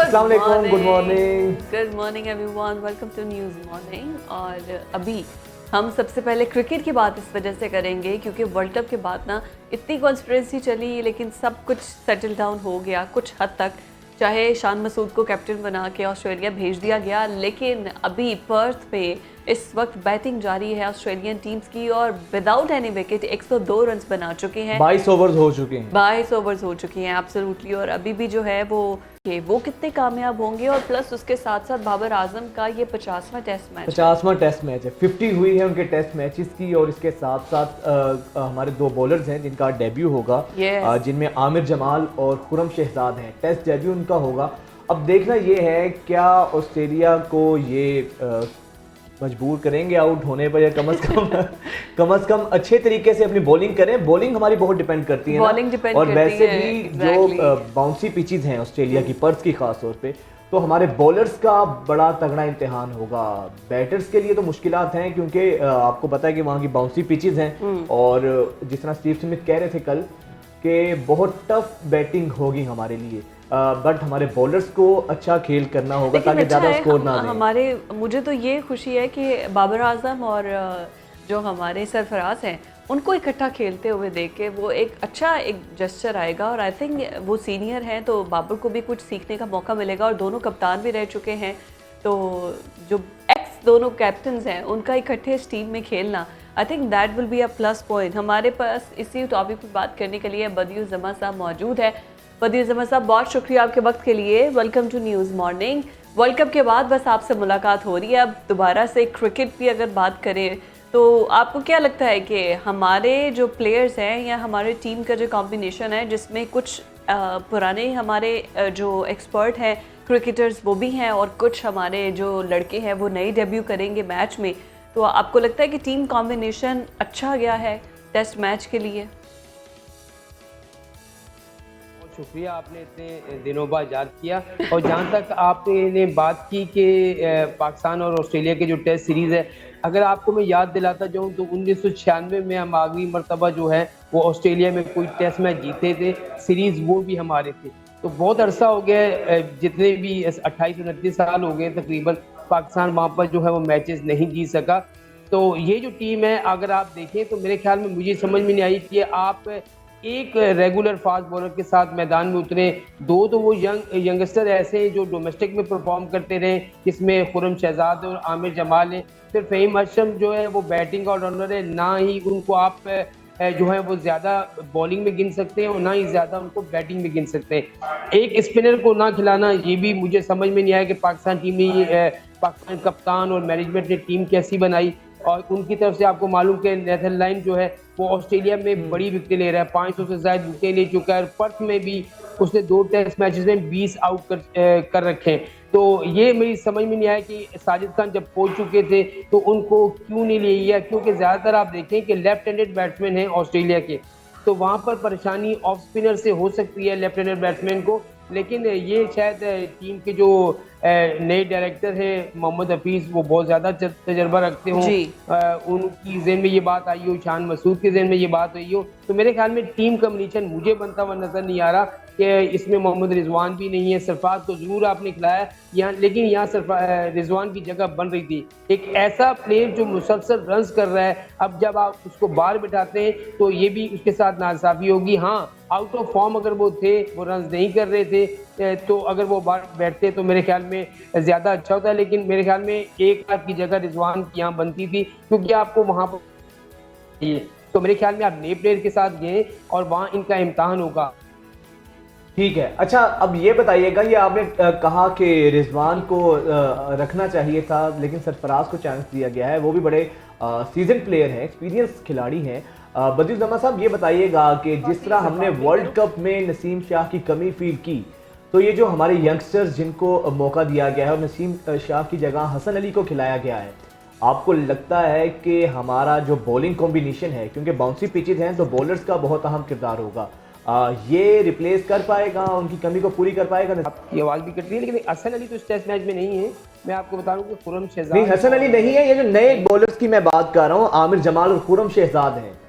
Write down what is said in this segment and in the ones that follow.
अस्सलाम वालेकुम, good morning. Good morning everyone, welcome to news morning. और अभी हम सबसे पहले क्रिकेट की बात इस वजह से करेंगे क्योंकि वर्ल्ड कप के बाद ना इतनी कॉन्स्पिरेसी चली, लेकिन सब कुछ सेटल डाउन हो गया कुछ हद तक। चाहे शान मसूद को कैप्टन बना के ऑस्ट्रेलिया भेज दिया गया, लेकिन अभी पर्थ पे इस वक्त बैटिंग जारी है ऑस्ट्रेलियन टीम्स की और विदाउट एनी विकेट 102 रन बना चुके हैं। 22 ओवर्स हो चुके हैं। 22 ओवर्स हो चुकी हैं एब्सोल्युटली। और अभी भी जो है वो कितने कामयाब होंगे, और प्लस उसके साथ साथ बाबर आजम का ये 50वां टेस्ट मैच 50वां टेस्ट मैच है, 50 हुई है उनके टेस्ट मैचेस की। और इसके साथ साथ हमारे दो बॉलर्स हैं जिनका डेब्यू होगा, जिनमें आमिर जमाल और खुरम शहजाद हैं। टेस्ट डेब्यू उनका होगा। अब देखना ये है क्या ऑस्ट्रेलिया को ये मजबूर करेंगे आउट होने पर, या कम से कम अच्छे तरीके से अपनी बॉलिंग करें। बॉलिंग हमारी बहुत डिपेंड करती है ना? और वैसे भी जो बाउंसी पिचेस हैं ऑस्ट्रेलिया की, पर्थ की खास तौर पे, तो हमारे बॉलर्स का बड़ा तगड़ा इम्तिहान होगा। बैटर्स के लिए तो मुश्किलात हैं क्योंकि आपको पता है कि वहाँ की बाउंसी पिचेस हैं, और जिस तरह स्टीव स्मिथ कह रहे थे कल कि बहुत टफ बैटिंग होगी हमारे लिए। बट हमारे बॉलर्स को अच्छा खेल करना होगा ताकि ज़्यादा स्कोर ना दें। मुझे तो ये खुशी है कि बाबर आजम और जो हमारे सरफराज हैं उनको इकट्ठा खेलते हुए देख के वो एक जेस्चर आएगा। और आई थिंक वो सीनियर हैं तो बाबर को भी कुछ सीखने का मौका मिलेगा, और दोनों कप्तान भी रह चुके हैं, तो जो एक्स दोनों कैप्टन्स हैं उनका इकट्ठे इस टीम में खेलना, I think that will be a plus point. हमारे पास इसी टॉपिक पर बात करने के लिए बदियुल जमा साहब मौजूद है। बदियुल जमा साहब, बहुत शुक्रिया आपके वक्त के लिए। Welcome to news morning. World cup के बाद बस आपसे मुलाकात हो रही है, अब दोबारा से क्रिकेट की अगर बात करें तो आपको क्या लगता है कि हमारे जो प्लेयर्स हैं या हमारे टीम का जो कॉम्बिनेशन है, जिसमें कुछ पुराने हमारे जो एक्सपर्ट हैं क्रिकेटर्स वो भी हैं, और कुछ हमारे जो लड़के हैं वो नए डेब्यू करेंगे मैच में, तो आपको लगता है कि टीम कॉम्बिनेशन अच्छा गया है टेस्ट मैच के लिए? शुक्रिया, आपने इतने दिनों बाद याद किया। और जहाँ तक आपने बात की कि पाकिस्तान और ऑस्ट्रेलिया के जो टेस्ट सीरीज़ है, अगर आपको मैं याद दिलाता जाऊँ तो 1996 में हम आखिरी मरतबा जो है वो ऑस्ट्रेलिया में कोई टेस्ट मैच जीते थे, सीरीज़ वो भी हमारे थे। तो बहुत अरसा हो गया, जितने भी 28-29 साल हो गए तकरीबन, पाकिस्तान वहाँ पर जो है वो मैचेस नहीं जीत सका। तो ये जो टीम है अगर आप देखें तो मेरे ख्याल में मुझे समझ में नहीं आई कि आप एक रेगुलर फास्ट बॉलर के साथ मैदान में उतरे। दो तो वो यंगस्टर ऐसे हैं जो डोमेस्टिक में परफॉर्म करते रहे, जिसमें खुरम शहजाद और आमिर जमाल हैं। फिर फ़हीम अशरम जो है वो बैटिंग ऑलराउंडर है, ना ही उनको आप जो है वो ज़्यादा बॉलिंग में गिन सकते हैं और ना ही ज़्यादा उनको बैटिंग में गिन सकते हैं। एक स्पिनर को ना खिलाना, ये भी मुझे समझ में नहीं आया कि पाकिस्तान टीम ने पाकिस्तान कप्तान और मैनेजमेंट ने टीम कैसी बनाई। और उनकी तरफ से आपको मालूम कि नेथन लाइन जो है वो ऑस्ट्रेलिया में बड़ी विकेटें ले रहा है, 500 से ज़्यादा विकेट ले चुका है। पर्थ में भी उसने 2 टेस्ट मैचेस में 20 आउट कर रखे हैं। तो ये मेरी समझ में नहीं आया कि साजिद खान जब पहुंच चुके थे तो उनको क्यों नहीं लिया, क्योंकि ज़्यादातर आप देखें कि लेफ्ट हैंडेड बैट्समैन हैं ऑस्ट्रेलिया के, तो वहाँ पर परेशानी ऑफ स्पिनर से हो सकती है लेफ्ट हैंडेड बैट्समैन को। लेकिन ये शायद टीम के जो नए डायरेक्टर हैं मोहम्मद हफीज़, वो बहुत ज़्यादा तजर्बा रखते हों, उनकी ज़हन में ये बात आई हो, शान मसूद के ज़हन में ये बात आई हो, तो मेरे ख्याल में टीम कम्बिनेशन मुझे बनता हुआ नज़र नहीं आ रहा कि इसमें मोहम्मद रिजवान भी नहीं है। सरफराज तो ज़रूर आपने खिलाया यहाँ, लेकिन यहाँ रिजवान की जगह बन रही थी। एक ऐसा प्लेयर जो मुसलसल रन्स कर रहा है, अब जब आप उसको बाहर बिठाते हैं तो ये भी उसके साथ नाइंसाफ़ी होगी। हाँ, आउट ऑफ फॉर्म अगर वो थे, वो रन्स नहीं कर रहे थे, तो अगर वो बाहर बैठते तो मेरे ख्याल में ज़्यादा अच्छा होता है। लेकिन मेरे ख्याल में एक आध की जगह रिजवान की यहाँ बनती थी, क्योंकि आपको वहाँ पर, तो मेरे ख्याल में आप नए प्लेयर के साथ गए और वहाँ इनका इम्तहान होगा। ठीक है, अच्छा अब ये बताइएगा, ये आपने कहा कि रिजवान को रखना चाहिए था लेकिन सरफराज को चांस दिया गया है, वो भी बड़े सीजन प्लेयर हैं, एक्सपीरियंस खिलाड़ी हैं। बदियुल जमा साहब, ये बताइएगा कि जिस तरह हमने वर्ल्ड कप में नसीम शाह की कमी फील की, तो ये जो हमारे यंगस्टर्स जिनको मौका दिया गया है और नसीम शाह की जगह हसन अली को खिलाया गया है, आपको लगता है कि हमारा जो बॉलिंग कॉम्बिनेशन है, क्योंकि बाउंसी पिचेज हैं तो बॉलर्स का बहुत अहम किरदार होगा, ये रिप्लेस कर पाएगा, उनकी कमी को पूरी कर पाएगा? आपकी आवाज़ भी कट रही है, लेकिन हसन अली तो इस टेस्ट मैच में नहीं है। मैं आपको बता दूं कि खुरम शहजाद नहीं, हसन अली नहीं है, ये जो नए बॉलर्स की मैं बात कर रहा हूँ, आमिर जमाल और खुरम शहजाद हैं।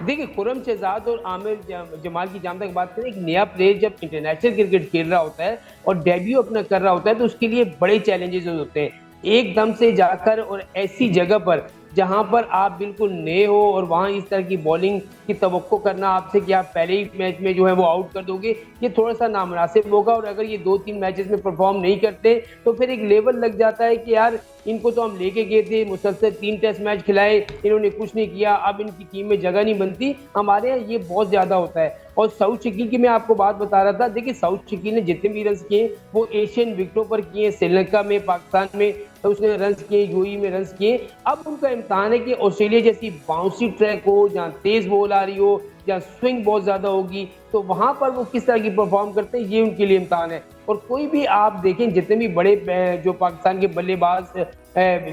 देखिए खुरम शहजाद और आमिर जमाल की जहाँ तक बात करें, एक नया प्लेयर जब इंटरनेशनल क्रिकेट खेल रहा होता है और डेब्यू अपना कर रहा होता है तो उसके लिए बड़े चैलेंजेस होते हैं। एकदम से जाकर और ऐसी जगह पर जहां पर आप बिल्कुल नए हो और वहां इस तरह की बॉलिंग की तवक्को करना आपसे कि आप पहले ही मैच में जो है वो आउट कर दोगे, ये थोड़ा सा नामुनासिब होगा। और अगर ये 2-3 मैचेस में परफॉर्म नहीं करते तो फिर एक लेवल लग जाता है कि यार इनको तो हम लेके गए थे, मुसलसल 3 टेस्ट मैच खिलाए, इन्होंने कुछ नहीं किया, अब इनकी टीम में जगह नहीं बनती। हमारे यहाँ ये बहुत ज़्यादा होता है। और सऊद शकील की मैं आपको बात बता रहा था, देखिए सऊद शकील ने जितने भी रन किए वो एशियन विकेटों पर किए, श्रीलंका में, पाकिस्तान में तो उसने रन किए, यूएई में रन किए। अब उनका इम्तहान है कि ऑस्ट्रेलिया जैसी बाउंसी ट्रैक हो, जहाँ तेज बॉल आ रही हो, जहाँ स्विंग बहुत ज़्यादा होगी, तो वहाँ पर वो किस तरह की परफॉर्म करते हैं, ये उनके लिए इम्तहान है। और कोई भी आप देखें, जितने भी बड़े जो पाकिस्तान के बल्लेबाज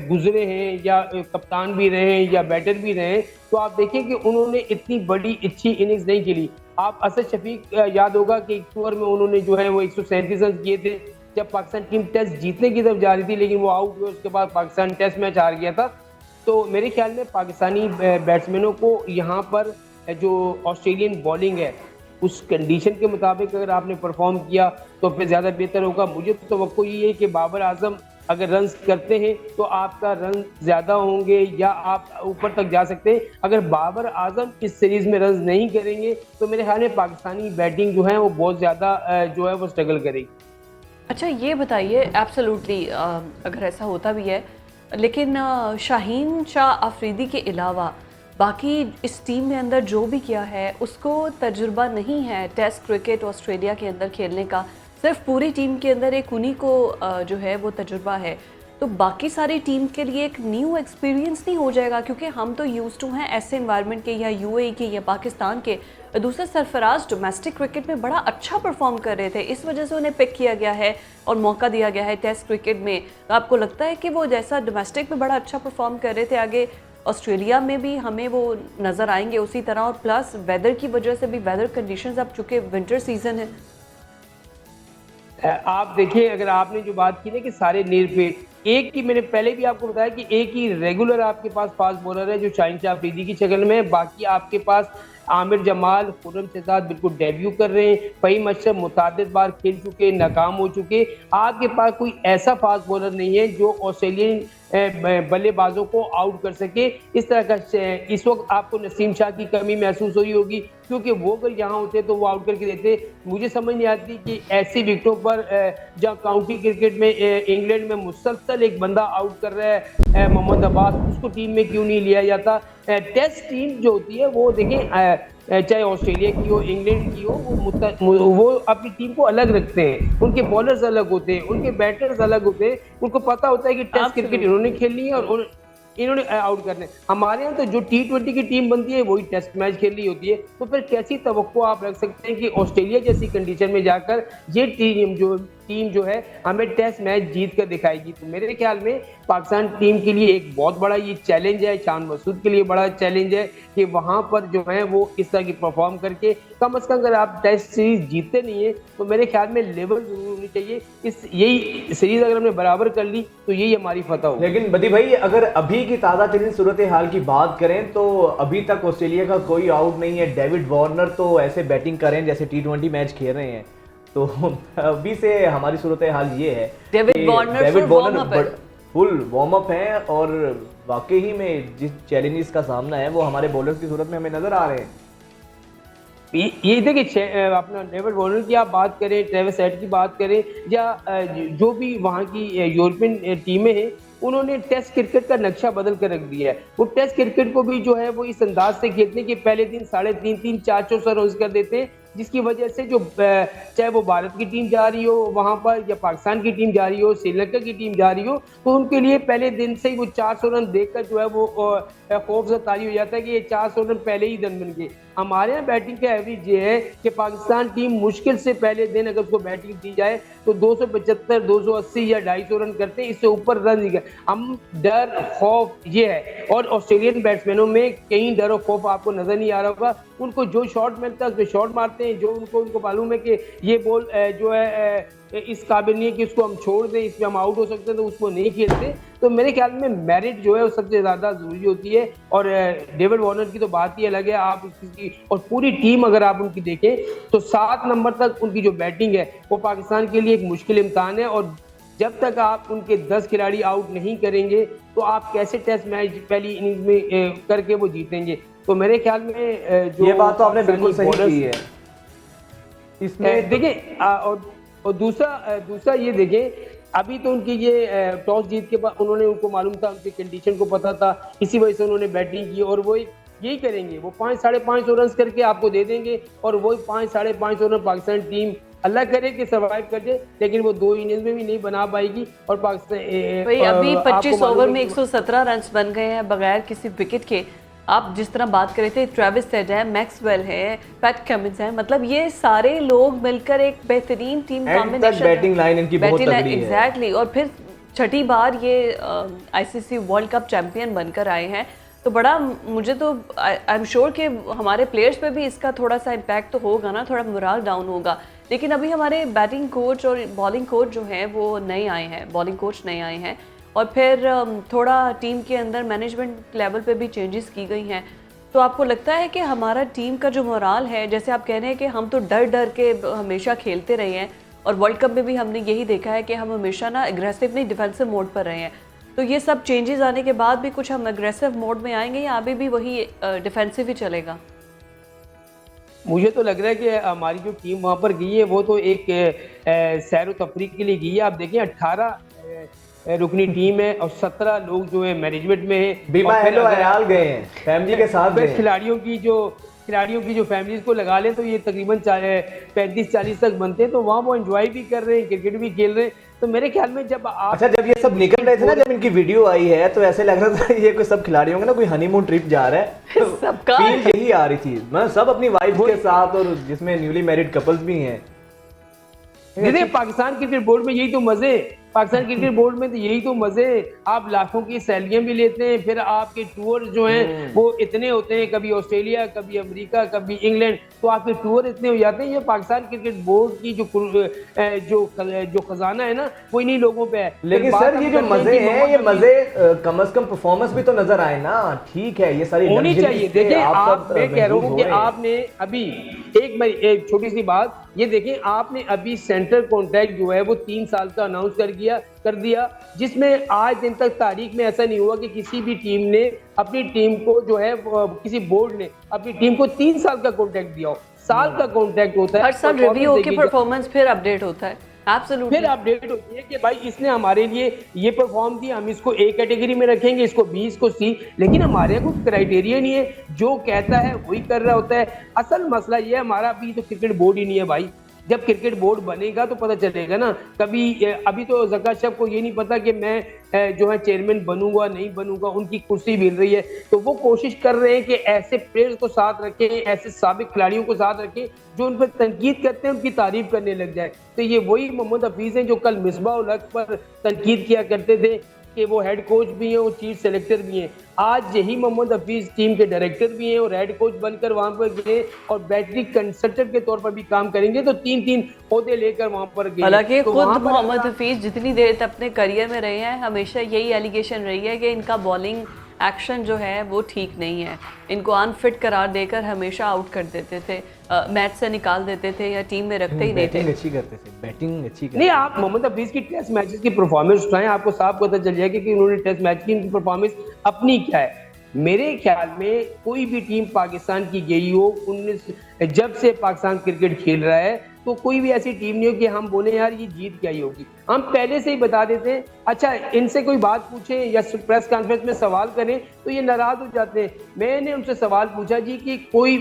गुजरे हैं या कप्तान भी रहे हैं या बैटर भी रहे हैं, तो आप देखें कि उन्होंने इतनी बड़ी अच्छी इनिंग्स नहीं खेली। आप असद शफीक याद होगा कि एक ओवर में उन्होंने जो है वो 137 रन किए थे जब पाकिस्तान टीम टेस्ट जीतने की तरफ जा रही थी, लेकिन वो आउट हुए, उसके बाद पाकिस्तान टेस्ट मैच हार गया था। तो मेरे ख्याल में पाकिस्तानी बैट्समैनों को यहाँ पर जो ऑस्ट्रेलियन बॉलिंग है उस कंडीशन के मुताबिक अगर आपने परफॉर्म किया तो फिर ज़्यादा बेहतर होगा। मुझे तो तवक्को ये है कि बाबर आजम अगर रन करते हैं तो आपका रन ज़्यादा होंगे या आप ऊपर तक जा सकते हैं। अगर बाबर आजम इस सीरीज़ में रन नहीं करेंगे तो मेरे ख्याल में पाकिस्तानी बैटिंग जो है वो बहुत ज़्यादा जो है वो स्ट्रगल करेगी। अच्छा ये बताइए, एब्सोल्युटली अगर ऐसा होता भी है, लेकिन शाहीन शाह अफरीदी के अलावा बाकी इस टीम में अंदर जो भी किया है उसको तजुर्बा नहीं है टेस्ट क्रिकेट ऑस्ट्रेलिया के अंदर खेलने का, सिर्फ पूरी टीम के अंदर एक उन्हीं को जो है वो तजुर्बा है। तो बाकी सारी टीम के लिए एक न्यू एक्सपीरियंस नहीं हो जाएगा? क्योंकि हम तो यूज टू हैं ऐसे इन्वायरमेंट के, या यूएई के या पाकिस्तान के। दूसरे सरफराज डोमेस्टिक क्रिकेट में बड़ा अच्छा परफॉर्म कर रहे थे, इस वजह से उन्हें पिक किया गया है और मौका दिया गया है टेस्ट क्रिकेट में। तो आपको लगता है कि वो जैसा डोमेस्टिक में बड़ा अच्छा परफॉर्म कर रहे थे, आगे ऑस्ट्रेलिया में भी हमें वो नज़र आएंगे उसी तरह? और प्लस वेदर की वजह से भी, वेदर कंडीशंस अब चूँकि विंटर सीजन है। आप देखिए, अगर आपने जो बात की ना कि सारे नीर पे एक ही, मैंने पहले भी आपको बताया कि एक ही रेगुलर आपके पास फास्ट बॉलर है जो शाहीन शाह अफरीदी की शक्ल में है। बाकी आपके पास आमिर जमाल, खुर्रम शहजाद बिल्कुल डेब्यू कर रहे हैं, फ़हीम अशरफ मुतादिद बार खेल चुके, नाकाम हो चुके। आपके पास कोई ऐसा फास्ट बॉलर नहीं है जो ऑस्ट्रेलियन बल्लेबाजों को आउट कर सके। इस तरह का इस वक्त आपको नसीम शाह की कमी महसूस हो रही होगी, क्योंकि वो अगर यहाँ होते तो वो आउट करके देते। मुझे समझ नहीं आती कि ऐसी विकेटों पर जहाँ काउंटी क्रिकेट में इंग्लैंड में मुसलसल एक बंदा आउट कर रहा है मोहम्मद अब्बास, उसको टीम में क्यों नहीं लिया जाता। टेस्ट टीम जो होती है वो देखें, चाहे ऑस्ट्रेलिया की हो, इंग्लैंड की हो, वो अपनी टीम को अलग रखते हैं। उनके बॉलर्स अलग होते हैं, उनके बैटर्स अलग होते हैं, उनको पता होता है कि टेस्ट क्रिकेट इन्होंने खेलनी है और इन्होंने आउट करने। हमारे यहाँ तो जो T20 की टीम बनती है वही टेस्ट मैच खेल रही होती है। तो फिर कैसी तवक्को आप रख सकते हैं कि ऑस्ट्रेलिया जैसी कंडीशन में जाकर ये टीम जो है हमें टेस्ट मैच जीत कर दिखाएगी। तो मेरे ख्याल में पाकिस्तान टीम के लिए एक बहुत बड़ा ये चैलेंज है, शान मसूद के लिए बड़ा चैलेंज है कि वहाँ पर जो है वो इस तरह की परफॉर्म करके कम से कम अगर आप टेस्ट सीरीज जीतते नहीं है तो मेरे ख्याल में लेवल जरूर होनी चाहिए। यही सीरीज अगर हमने बराबर कर ली तो यही हमारी फतह होगी। लेकिन बदी भाई, अगर अभी की ताज़ा तरीन सूरत हाल की बात करें तो अभी तक ऑस्ट्रेलिया का कोई आउट नहीं है। डेविड वार्नर तो ऐसे बैटिंग करें जैसे T20 मैच खेल रहे हैं। तो अभी से हमारी सूरत हाल ये है, David Warner full warm up है और वाकई ही में जिस चैलेंजेस का सामना है वो हमारे बॉलर्स की सूरत में हमें नजर आ रहे हैं। ये देखिए, अपना डेविड वार्नर की आप बात करें, ट्रेविस हेड की बात करें, या जो भी वहाँ की यूरोपियन टीमें हैं, उन्होंने टेस्ट क्रिकेट का नक्शा बदल कर रख दिया है। वो टेस्ट क्रिकेट को भी जो है वो इस अंदाज से खेलते हैं कि पहले दिन 3.5 400 रन कर देते हैं, जिसकी वजह से जो चाहे वो भारत की टीम जा रही हो वहाँ पर या पाकिस्तान की टीम जा रही हो, श्रीलंका की टीम जा रही हो, तो उनके लिए पहले दिन से ही वो 400 रन देखकर जो है वो खौफ से तारी हो जाता है कि ये 400 रन पहले ही दिन बन गए। हमारे यहाँ बैटिंग का एवरेज ये है कि पाकिस्तान टीम मुश्किल से पहले दिन अगर उसको बैटिंग दी जाए तो 275, 280 या 250 रन करते हैं, इससे ऊपर रन नहीं करते। हम डर खौफ ये है, और ऑस्ट्रेलियन बैट्समैनों में कहीं डर और खौफ आपको नजर नहीं आ रहा होगा। उनको जो शॉट मिलता है उसमें शॉट मारते हैं, जो उनको मालूम है कि ये बॉल जो है इस काबिल नहीं है कि उसको हम छोड़ दें, इसमें हम आउट हो सकते हैं तो उसको नहीं खेलते। तो मेरे ख्याल में मेरिट जो है वो सबसे ज़्यादा ज़रूरी होती है। और डेविड वार्नर की तो बात ही अलग है, आप उसकी और पूरी टीम अगर आप उनकी देखें तो 7 नंबर तक उनकी जो बैटिंग है वो पाकिस्तान के लिए एक मुश्किल इम्तहान है। और जब तक आप उनके 10 खिलाड़ी आउट नहीं करेंगे तो आप कैसे टेस्ट मैच पहली इनिंग्स में करके वो जीतेंगे। तो मेरे ख्याल में जो ये बात तो आपने बिल्कुल सही की है इसमें देखें। और दूसरा ये देखें, अभी तो उनकी ये टॉस जीत के बाद उन्होंने, उनको मालूम था, उनकी कंडीशन को पता था, इसी वजह से उन्होंने बैटिंग की। और वो यही करेंगे, वो 5 साढ़े 5 रन करके आपको दे देंगे और वही 5 साढ़े 5 रन पाकिस्तान टीम अल्लाह करे कि सर्वाइव कर जाए, लेकिन वो 2 इनिंग्स में भी नहीं बना पाएगी। और पाकिस्तान भाई अभी 25 ओवर में 117 रन बन गए हैं बगैर किसी विकेट के। आप जिस तरह बात कर रहे थे, ट्रेविस हेड है, मैक्सवेल है, पैट कमिंस है, मतलब ये सारे लोग मिलकर एक बेहतरीन टीम कॉम्बिनेशन, बैटिंग लाइन इनकी बहुत तगड़ी है। एग्जैक्टली। और फिर छठी बार ये आईसीसी वर्ल्ड कप चैंपियन बनकर आए हैं, तो बड़ा मुझे तो आई एम श्योर कि हमारे प्लेयर्स पे भी इसका थोड़ा सा इम्पैक्ट तो होगा ना, थोड़ा मोराल डाउन होगा। लेकिन अभी हमारे बैटिंग कोच और बॉलिंग कोच जो हैं वो नए आए हैं, बॉलिंग कोच नए आए हैं, और फिर थोड़ा टीम के अंदर मैनेजमेंट लेवल पे भी चेंजेस की गई हैं। तो आपको लगता है कि हमारा टीम का जो मोराल है, जैसे आप कह रहे हैं कि हम तो डर डर के हमेशा खेलते रहे हैं और वर्ल्ड कप में भी हमने यही देखा है कि हम हमेशा ना एग्रेसिव नहीं डिफेंसिव मोड पर रहे हैं, तो ये सब चेंजेस आने के बाद भी कुछ हम एग्रेसिव मोड में आएंगे या अभी भी वही डिफेंसिव ही चलेगा? मुझे तो लग रहा है कि हमारी जो टीम वहाँ पर गई है वो तो एक सैर व तफरीह के लिए गई है। आप देखें 18 रुकनी टीम है और 17 लोग जो है मैनेजमेंट में है। बीमा हेलो अयाल गए हैं, फैमिली के साथ गए। खिलाड़ियों की जो फैमिलीज को लगा लें तो ये तकरीबन 35-40 तक बनते हैं। तो वहाँ वो एंजॉय भी कर रहे हैं, क्रिकेट भी खेल रहे हैं। तो मेरे ख्याल में जब आप जब ये सब निकल रहे थे ना, जब इनकी वीडियो आई है तो ऐसे लग रहा था ये कोई सब खिलाड़ियों का ना कोई हनीमून ट्रिप जा रहा है। सबका फील यही आ रही थी, मतलब सब अपनी वाइफ के साथ, और जिसमें न्यूली मैरिड कपल्स भी हैं। देखिए पाकिस्तान क्रिकेट बोर्ड में यही तो मजे, पाकिस्तान क्रिकेट बोर्ड में तो यही तो मजे। आप लाखों की सैलरियां भी लेते हैं, फिर आपके टूर जो हैं वो इतने होते हैं, कभी ऑस्ट्रेलिया, कभी अमेरिका, कभी इंग्लैंड, तो आपके टूर इतने हो जाते हैं। ये पाकिस्तान क्रिकेट बोर्ड की जो खजाना है ना वो इन्हीं लोगों पे है। लेकिन सर ये जो मजे हैं, ये मजे कम से कम परफॉर्मेंस भी तो नजर आए ना। ठीक है, ये सारी होनी चाहिए। देखिए मैं कह रहा हूँ कि आपने अभी एक छोटी सी बात ये देखें, आपने अभी सेंट्रल कॉन्ट्रैक्ट जो है वो 3 साल का अनाउंस कर दिया, जिसमें आज दिन तक तारीख में ऐसा नहीं हुआ कि किसी भी टीम ने अपनी टीम को जो है किसी बोर्ड ने अपनी टीम को 3 साल का कॉन्ट्रैक्ट दिया हो। साल का कॉन्ट्रैक्ट होता है, हर साल रिव्यू होकर परफॉर्मेंस फिर अपडेट होता है। एब्सोल्युटली फिर अपडेट होती है कि भाई इसने हमारे लिए ये परफॉर्म किया, हम इसको ए कैटेगरी में रखेंगे, इसको बी, इसको सी। लेकिन हमारे कोई क्राइटेरिया नहीं है, जो कहता है वही कर रहा होता है। असल मसला ये है, हमारा अभी तो क्रिकेट बोर्ड ही नहीं है भाई। जब क्रिकेट बोर्ड बनेगा तो पता चलेगा ना। अभी तो जका शब को ये नहीं पता कि मैं जो है चेयरमैन बनूंगा नहीं बनूंगा, उनकी कुर्सी मिल रही है। तो वो कोशिश कर रहे हैं कि ऐसे प्लेयर्स को साथ रखें, ऐसे साबिक खिलाड़ियों को साथ रखें जो उन पर तनकीद करते हैं, उनकी तारीफ करने लग जाए। तो ये वही मोहम्मद हफीज हैं जो कल मिसबाह उल हक पर तनकीद किया करते थे कि वो हेड कोच भी हैं, वो चीफ सेलेक्टर भी हैं। आज यही मोहम्मद हफीज टीम के डायरेक्टर भी हैं और हेड कोच बनकर वहां पर गए और बैटरी कंसल्टेंट के तौर पर भी काम करेंगे। तो 3-3 ओहदे लेकर वहां पर गए। हालांकि खुद मोहम्मद हफीज जितनी देर तक अपने करियर में रहे हैं, हमेशा यही एलिगेशन रही है कि इनका बॉलिंग एक्शन जो है वो ठीक नहीं है। इनको अनफिट करार देकर हमेशा आउट कर देते थे, मैच से निकाल देते थे या टीम में रखते ही नहीं थे। बैटिंग अच्छी करते नहीं, आप मोहम्मद हफीज की टेस्ट मैचेस की परफॉर्मेंस उठाएं, आपको साफ पता चल जाएगा कि उन्होंने टेस्ट मैच की इनकी परफॉर्मेंस अपनी क्या है। मेरे ख्याल में कोई भी टीम पाकिस्तान की गई हो, जब से पाकिस्तान क्रिकेट खेल रहा है, तो कोई भी ऐसी टीम नहीं हो कि हम बोले यार ये जीत क्या ही होगी। हम पहले से ही बता देते हैं। अच्छा, इनसे कोई बात पूछे या प्रेस कॉन्फ्रेंस में सवाल करें तो ये नाराज हो जाते हैं। मैंने उनसे सवाल पूछा जी कि कोई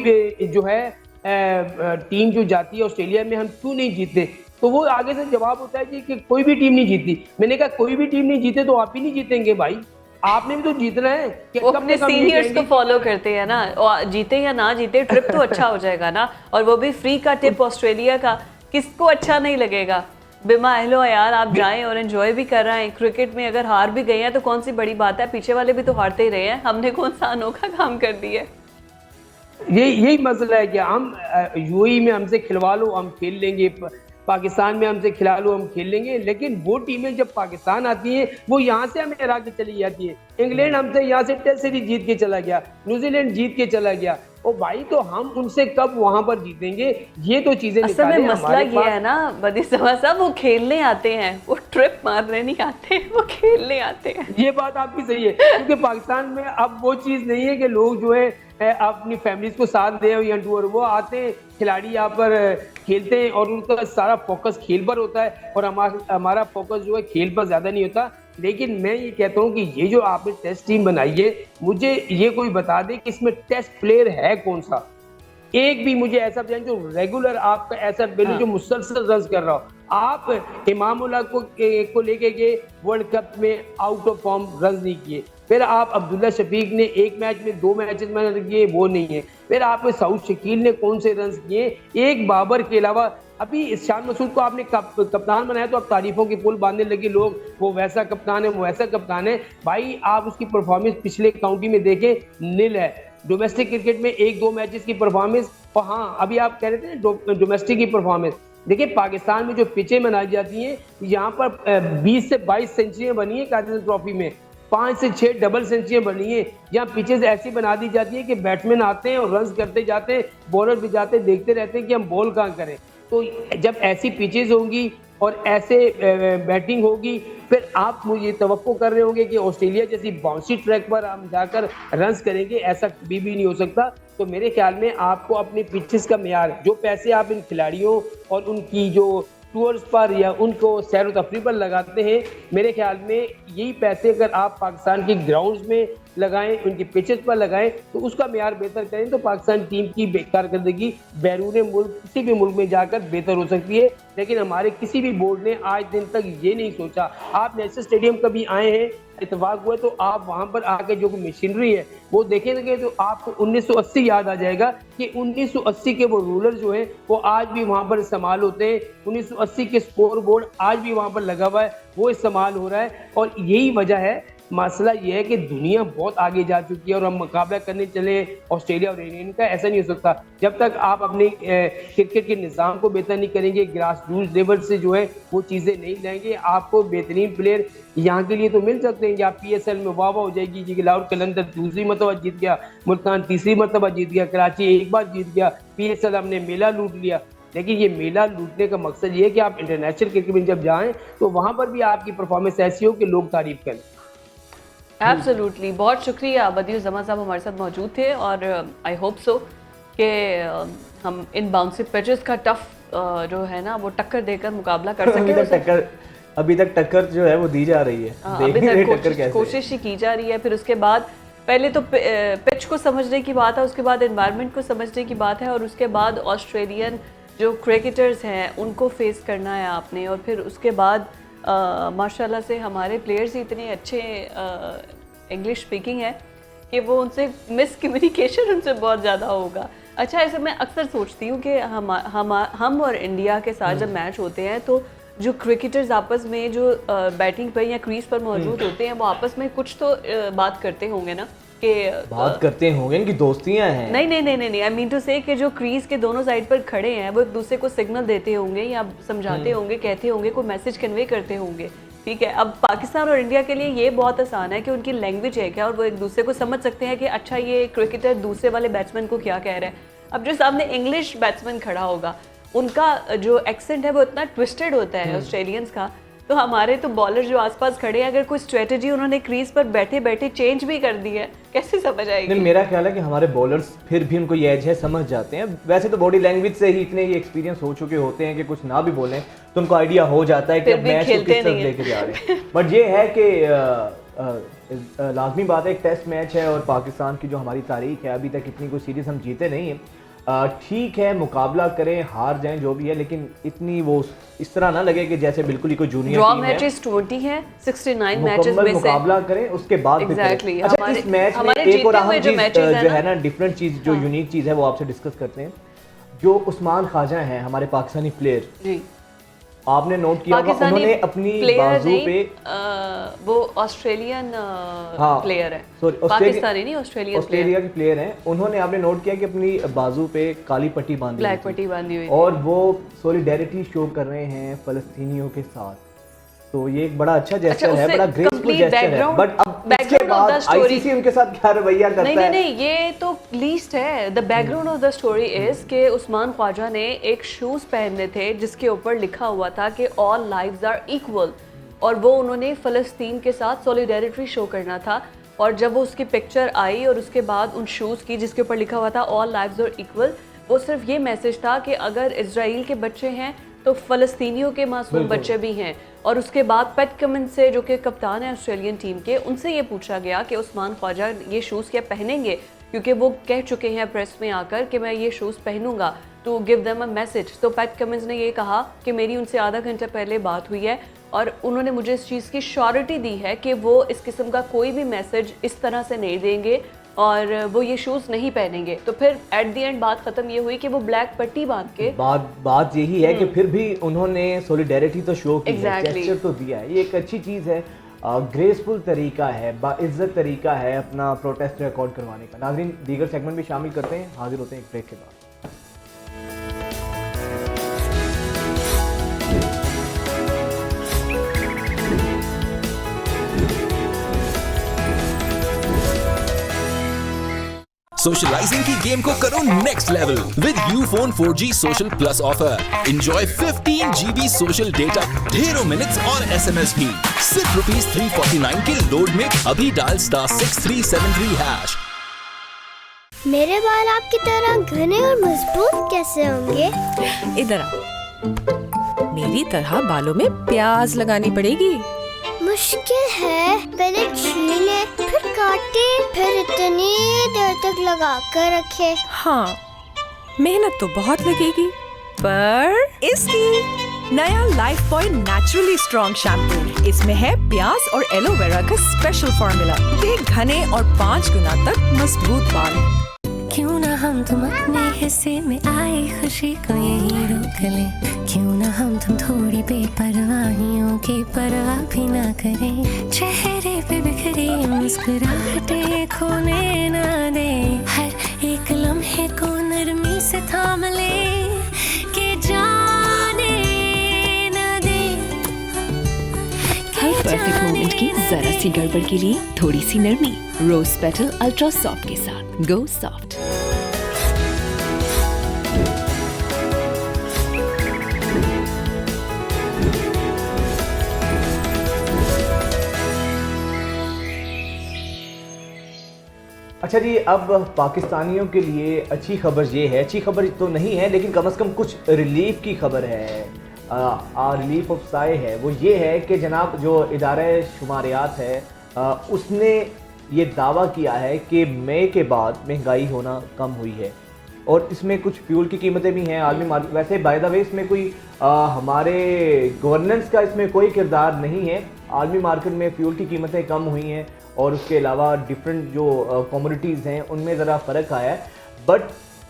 जो है टीम जो जाती है ऑस्ट्रेलिया में, हम क्यों नहीं जीतते? तो वो आगे से जवाब होता है जी कि कोई भी टीम नहीं जीती। मैंने कहा कोई भी टीम नहीं जीते तो आप ही नहीं जीतेंगे भाई, आपने भी तो जीतना है। कि वो अपने सीनियर्स को फॉलो करते हैं ना, और जीते या ना जीते ट्रिप तो अच्छा हो जाएगा ना। और वो भी फ्री का टिप ऑस्ट्रेलिया का, किसको अच्छा नहीं लगेगा? बिमा अहलो यार, आप जाएं और एंजॉय भी कर रहे हैं। क्रिकेट में अगर हार भी गए हैं तो कौन सी बड़ी बात है, पीछे वाले भी तो हारते ही रहे हैं, हमने कौन सा अनोखा काम कर दिया है? यही मसला है कि हम यूएई में हमसे खिलवा लो, हम खेल लेंगे। पाकिस्तान में हमसे खिला लो, हम खेल लेंगे। लेकिन वो टीमें जब पाकिस्तान आती हैं वो यहाँ से हमें हरा के चली जाती है। इंग्लैंड हमसे यहाँ से टेस्ट सीरीज जीत के चला गया, न्यूजीलैंड जीत के चला गया। ओ भाई, तो हम उनसे कब वहां पर जीतेंगे? ये तो चीजें असल में मसला ये है ना बदी साहब, वो खेलने आते हैं, वो ट्रिप मारने नहीं आते, वो खेलने आते हैं। ये बात आपकी सही है, क्योंकि पाकिस्तान में अब वो चीज नहीं है कि लोग जो है अपनी फैमिलीज को साथ दे या टूर, वो आते हैं खिलाड़ी यहाँ पर खेलते हैं और उनका सारा फोकस खेल पर होता है और हमारा फोकस जो है खेल पर ज्यादा नहीं होता। लेकिन मैं ये कहता हूँ कि ये जो आपने टेस्ट टीम बनाई है, मुझे ये कोई बता दे कि इसमें टेस्ट प्लेयर है कौन सा, एक भी मुझे ऐसा बताएं जो रेगुलर आपका ऐसा बिल्कुल जो मुसलसल रन कर रहा हो। आप इमामुल्लाह को लेके गए, वर्ल्ड कप में आउट ऑफ फॉर्म रन नहीं किए। फिर आप अब्दुल्ला शफीक ने एक मैच में 2 मैचेस में किए, वो नहीं है। फिर आपने सऊद शकील ने कौन से रन किए, एक बाबर के अलावा। अभी इशान मसूद को आपने कप्तान बनाया तो अब तारीफों के पुल बांधने लगे लोग, वो वैसा कप्तान है, वो वैसा कप्तान है। भाई आप उसकी परफॉर्मेंस पिछले काउंटी में देखें, नील है। डोमेस्टिक क्रिकेट में 1-2 मैचेस की परफॉर्मेंस, और हाँ अभी आप कह रहे थे डोमेस्टिक की परफॉर्मेंस, देखिए पाकिस्तान में जो पिचें बनाई जाती हैं, यहाँ पर 20 से 22 सेंचुरियां बनी है काजिम ट्रॉफी में, 5 से 6 डबल सेंचुरियां बनी है। यहाँ पिचेस ऐसी बना दी जाती है कि बैट्समैन आते हैं और रन करते जाते हैं, बॉलर भी जाते हैं, देखते रहते हैं कि हम बॉल कहाँ करें। तो जब ऐसी पिचेस होंगी और ऐसे बैटिंग होगी, फिर आप मुझे तवक्को कर रहे होंगे कि ऑस्ट्रेलिया जैसी बाउंसी ट्रैक पर हम जाकर रन्स करेंगे, ऐसा कभी भी नहीं हो सकता। तो मेरे ख्याल में आपको अपने पिचेस का मेयार, जो पैसे आप इन खिलाड़ियों और उनकी जो टूर्स पर या उनको सैर व तफरी पर लगाते हैं, मेरे ख्याल में यही पैसे अगर आप पाकिस्तान के ग्राउंड्स में लगाएं, उनकी पिचेस पर लगाएं, तो उसका मेयार बेहतर करें, तो पाकिस्तान टीम की कारकर्दगी बैरून मुल्क किसी भी मुल्क में जाकर बेहतर हो सकती है। लेकिन हमारे किसी भी बोर्ड ने आज दिन तक ये नहीं सोचा। आप नेशनल स्टेडियम कभी आए हैं, इत्तेफाक हुआ तो आप वहां पर आके जो मशीनरी है वो देखेंगे तो आपको 1980 याद आ जाएगा कि 1980 के वो रूलर जो है वो आज भी वहां पर इस्तेमाल होते हैं। 1980 के स्कोर बोर्ड आज भी वहां पर लगा हुआ है, वो इस्तेमाल हो रहा है। और यही वजह है, मसला ये है कि दुनिया बहुत आगे जा चुकी है और हम मुकाबला करने चले ऑस्ट्रेलिया और इंग्लैंड का, ऐसा नहीं हो सकता जब तक आप अपने क्रिकेट के निज़ाम को बेहतर नहीं करेंगे, ग्रास रूट लेवल से जो है वो चीज़ें नहीं लाएंगे। आपको बेहतरीन प्लेयर यहाँ के लिए तो मिल सकते हैं, या PSL में वाह हो जाएगी जी, लाहौर कलंदर दूसरी मरतबा जीत गया, मुल्तान तीसरी मरतबा जीत गया, कराची एक बार जीत गया, PSL हमने मेला लूट लिया। लेकिन ये मेला लूटने का मकसद ये है कि आप इंटरनेशनल क्रिकेट में जब जाएं तो वहाँ पर भी आपकी परफॉर्मेंस ऐसी हो कि लोग तारीफ करें। एब्सोल्युटली, बहुत शुक्रिया। बदियुज़्ज़मा साहब हमारे साथ मौजूद थे और आई होप सो कि हम इन बाउंसी पिचेस का टफ जो है ना वो टक्कर देकर मुकाबला कर सकें। अभी तक टक्कर जो है वो दी जा रही है, अभी तक कोशिश ही की जा रही है। फिर उसके बाद पहले तो पिच को समझने की बात है, उसके बाद एनवायरनमेंट को समझने की बात है, और उसके बाद ऑस्ट्रेलियन जो क्रिकेटर्स हैं उनको फेस करना है आपने। और फिर उसके बाद माशाल्लाह से हमारे प्लेयर्स ही इतने अच्छे इंग्लिश स्पीकिंग है कि वो उनसे मिस कम्युनिकेशन उनसे बहुत ज़्यादा होगा। अच्छा, ऐसे मैं अक्सर सोचती हूँ कि हम और इंडिया के साथ जब मैच होते हैं तो जो क्रिकेटर्स आपस में जो बैटिंग पर या क्रीज पर मौजूद होते हैं वो आपस में कुछ तो बात करते होंगे ना, कि बात करते होंगे, इनकी दोस्तियां हैं। नहीं, आई मीन टू से कि जो क्रीज के दोनों साइड पर खड़े हैं वो एक दूसरे को सिग्नल देते होंगे या समझाते होंगे, कहते होंगे, कोई मैसेज कन्वे करते होंगे। ठीक है, अब पाकिस्तान और इंडिया के लिए ये बहुत आसान है कि उनकी लैंग्वेज एक है और वो एक दूसरे को समझ सकते हैं कि अच्छा ये क्रिकेटर दूसरे वाले बैट्समैन को क्या कह रहा है। अब जो सामने इंग्लिश बैट्समैन खड़ा होगा उनका जो एक्सेंट है वो इतना ट्विस्टेड होता है ऑस्ट्रेलियंस का, तो हमारे तो बॉलर जो आसपास खड़े हैं अगर कोई स्ट्रेटजी उन्होंने क्रीज पर बैठे बैठे चेंज भी कर दी है, कैसे समझ आएगी? नहीं, मेरा ख्याल है कि हमारे बॉलर्स फिर भी उनको ये एज है, समझ जाते हैं। वैसे तो बॉडी लैंग्वेज से ही इतने ये एक्सपीरियंस हो चुके होते हैं कि कुछ ना भी बोलें तो उनको आइडिया हो जाता है कि अब मैच को किस तरफ लेके जा रहे हैं। बट ये है कि लाजमी बात है, एक टेस्ट मैच है और पाकिस्तान की जो हमारी तारीख है अभी तक इतनी कोई सीरीज हम जीते नहीं है। ठीक है, मुकाबला करें, हार जाएं जो भी है, लेकिन इतनी वो इस तरह ना लगे कि जैसे बिल्कुल ही कोई जूनियर टीम है। मैचेस 20 है, 69 मैचेस में से मुकाबला करें, उसके बाद exactly, अच्छा, इस मैच में एक और अहम चीज जो है ना, डिफरेंट चीज जो यूनिक चीज है वो आपसे डिस्कस करते हैं। जो उस्मान ख्वाजा हैं हमारे पाकिस्तानी प्लेयर, आपने नोट किया होगा उन्होंने अपनी बाजू पे वो ऑस्ट्रेलियन हाँ, प्लेयर है, पाकिस्तानी नहीं, ऑस्ट्रेलिया के प्लेयर हैं। उन्होंने आपने नोट किया कि अपनी बाजू पे काली पट्टी बांधी, ब्लैक पट्टी बांधी हुई और वो सॉलिडेरिटी शो कर रहे हैं फलस्तीनियों के साथ। तो ये एक बड़ा अच्छा जेस्चर है, बड़ा ग्रेसफुल जेस्चर है। बट अब इसके बाद आईसीसी उनके साथ क्या रवैया करता है? नहीं, ये तो लीस्ट है। The background of the story is कि उस्मान ख्वाजा ने एक शूज पहने थे जिसके ऊपर लिखा हुआ था कि ऑल लाइव्स आर इक्वल, और वो उन्होंने फ़लस्तीन के साथ सॉलिडेरिटी शो करना था। और जब वो उसकी पिक्चर आई और उसके बाद उन शूज़ की जिसके ऊपर लिखा हुआ था ऑल लाइव्स आर इक्वल, वो सिर्फ ये मैसेज था कि अगर इजराइल के बच्चे हैं तो फ़लस्तीनियों के मासूम बच्चे भी हैं। और उसके बाद पैट कमिंस से, जो कि कप्तान है ऑस्ट्रेलियन टीम के, उनसे ये पूछा गया कि उस्मान ख्वाजा ये शूज़ क्या पहनेंगे, क्योंकि वो कह चुके हैं प्रेस में आकर कि मैं ये शूज़ पहनूंगा to give them a message. तो पैट कमिंस ने ये कहा कि मेरी उनसे आधा घंटा पहले बात हुई है और उन्होंने मुझे इस चीज़ की श्योरिटी दी है कि वो इस किस्म का कोई भी मैसेज इस तरह से नहीं देंगे और वो ये शूज़ नहीं पहनेंगे। तो फिर एट दी एंड बात ख़त्म ये हुई कि वो ब्लैक पट्टी बांध के, बात यही है कि फिर भी उन्होंने सॉलिडेरिटी तो शो की है, Exactly. जेस्चर तो दिया है। ये एक अच्छी चीज़ है, ग्रेसफुल तरीका है, बाइज्जत तरीका है अपना प्रोटेस्ट रिकॉर्ड करवाने का। नाज़रीन, दीगर सेगमेंट भी शामिल करते हैं, हाजिर होते हैं एक ब्रेक के बाद। सोशलाइजिंग की गेम को करो next level with Ufone 4G social plus offer. Enjoy 15 GB social data, ढेरों मिनट्स और SMS भी सिर्फ ₹349 के लोड में। अभी डायल *6373#। मेरे बाल आपकी तरह घने और मजबूत कैसे होंगे? इधर आओ, मेरी तरह बालों में प्याज लगानी पड़ेगी। मुश्किल है, पहले छीले फिर काटे फिर इतनी देर तक लगा कर रखे। हाँ, मेहनत तो बहुत लगेगी, पर इसकी नया life boy naturally strong shampoo, इसमें है प्याज और एलोवेरा का स्पेशल फॉर्मूला, दे घने और 5 गुना तक मजबूत बाल। क्यों ना हम तुम अपने हिस्से में आए खुशी को यही रोक लें, क्यों ना हम तुम थोड़ी बेपरवाहियों की परवाह भी ना करें, चेहरे पे बिखरी मुस्कुराहटें खोने ना दे, हर एक लम्हे को नरमी से थाम ले के जाने ना दे। हर परफेक्ट मोमेंट की जरा सी गड़बड़ के लिए थोड़ी सी नरमी, रोज पेटल अल्ट्रा सॉफ्ट के साथ गो सॉफ्ट। अच्छा जी, अब पाकिस्तानियों के लिए अच्छी खबर ये है, अच्छी खबर तो नहीं है लेकिन कम से कम कुछ रिलीफ की खबर है, रिलीफ ऑफ साए है। वो ये है कि जनाब जो इदारे शुमारियात है उसने ये दावा किया है कि मई के बाद महंगाई होना कम हुई है, और इसमें कुछ फ्यूल की कीमतें भी हैं आलमी मार्केट। वैसे बाय द वे इसमें कोई हमारे गवर्नेंस का इसमें कोई किरदार नहीं है। आलमी मार्केट में फ्यूल की कीमतें कम हुई हैं और उसके अलावा डिफरेंट जो कमोडिटीज़ हैं उनमें ज़रा फ़र्क आया है। बट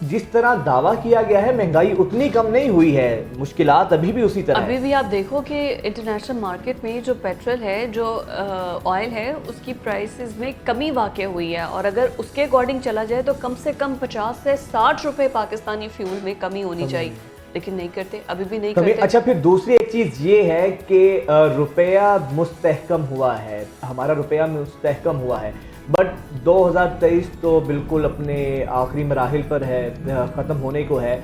जिस तरह दावा किया गया है महंगाई उतनी कम नहीं हुई है, मुश्किलात अभी भी उसी तरह अभी भी आप देखो कि इंटरनेशनल मार्केट में जो पेट्रोल है, जो ऑयल है, उसकी प्राइसेस में कमी वाक़ हुई है, और अगर उसके अकॉर्डिंग चला जाए तो कम से कम 50 से 60 रुपए पाकिस्तानी फ्यूल में कमी होनी चाहिए, लेकिन नहीं करते, अभी भी नहीं करते। अच्छा, फिर दूसरी एक चीज़ ये है कि रुपया मुस्तहकम हुआ है, हमारा रुपया मुस्तहकम हुआ है, बट 2023 तो बिल्कुल अपने आखिरी मराहिल पर है, ख़त्म होने को है।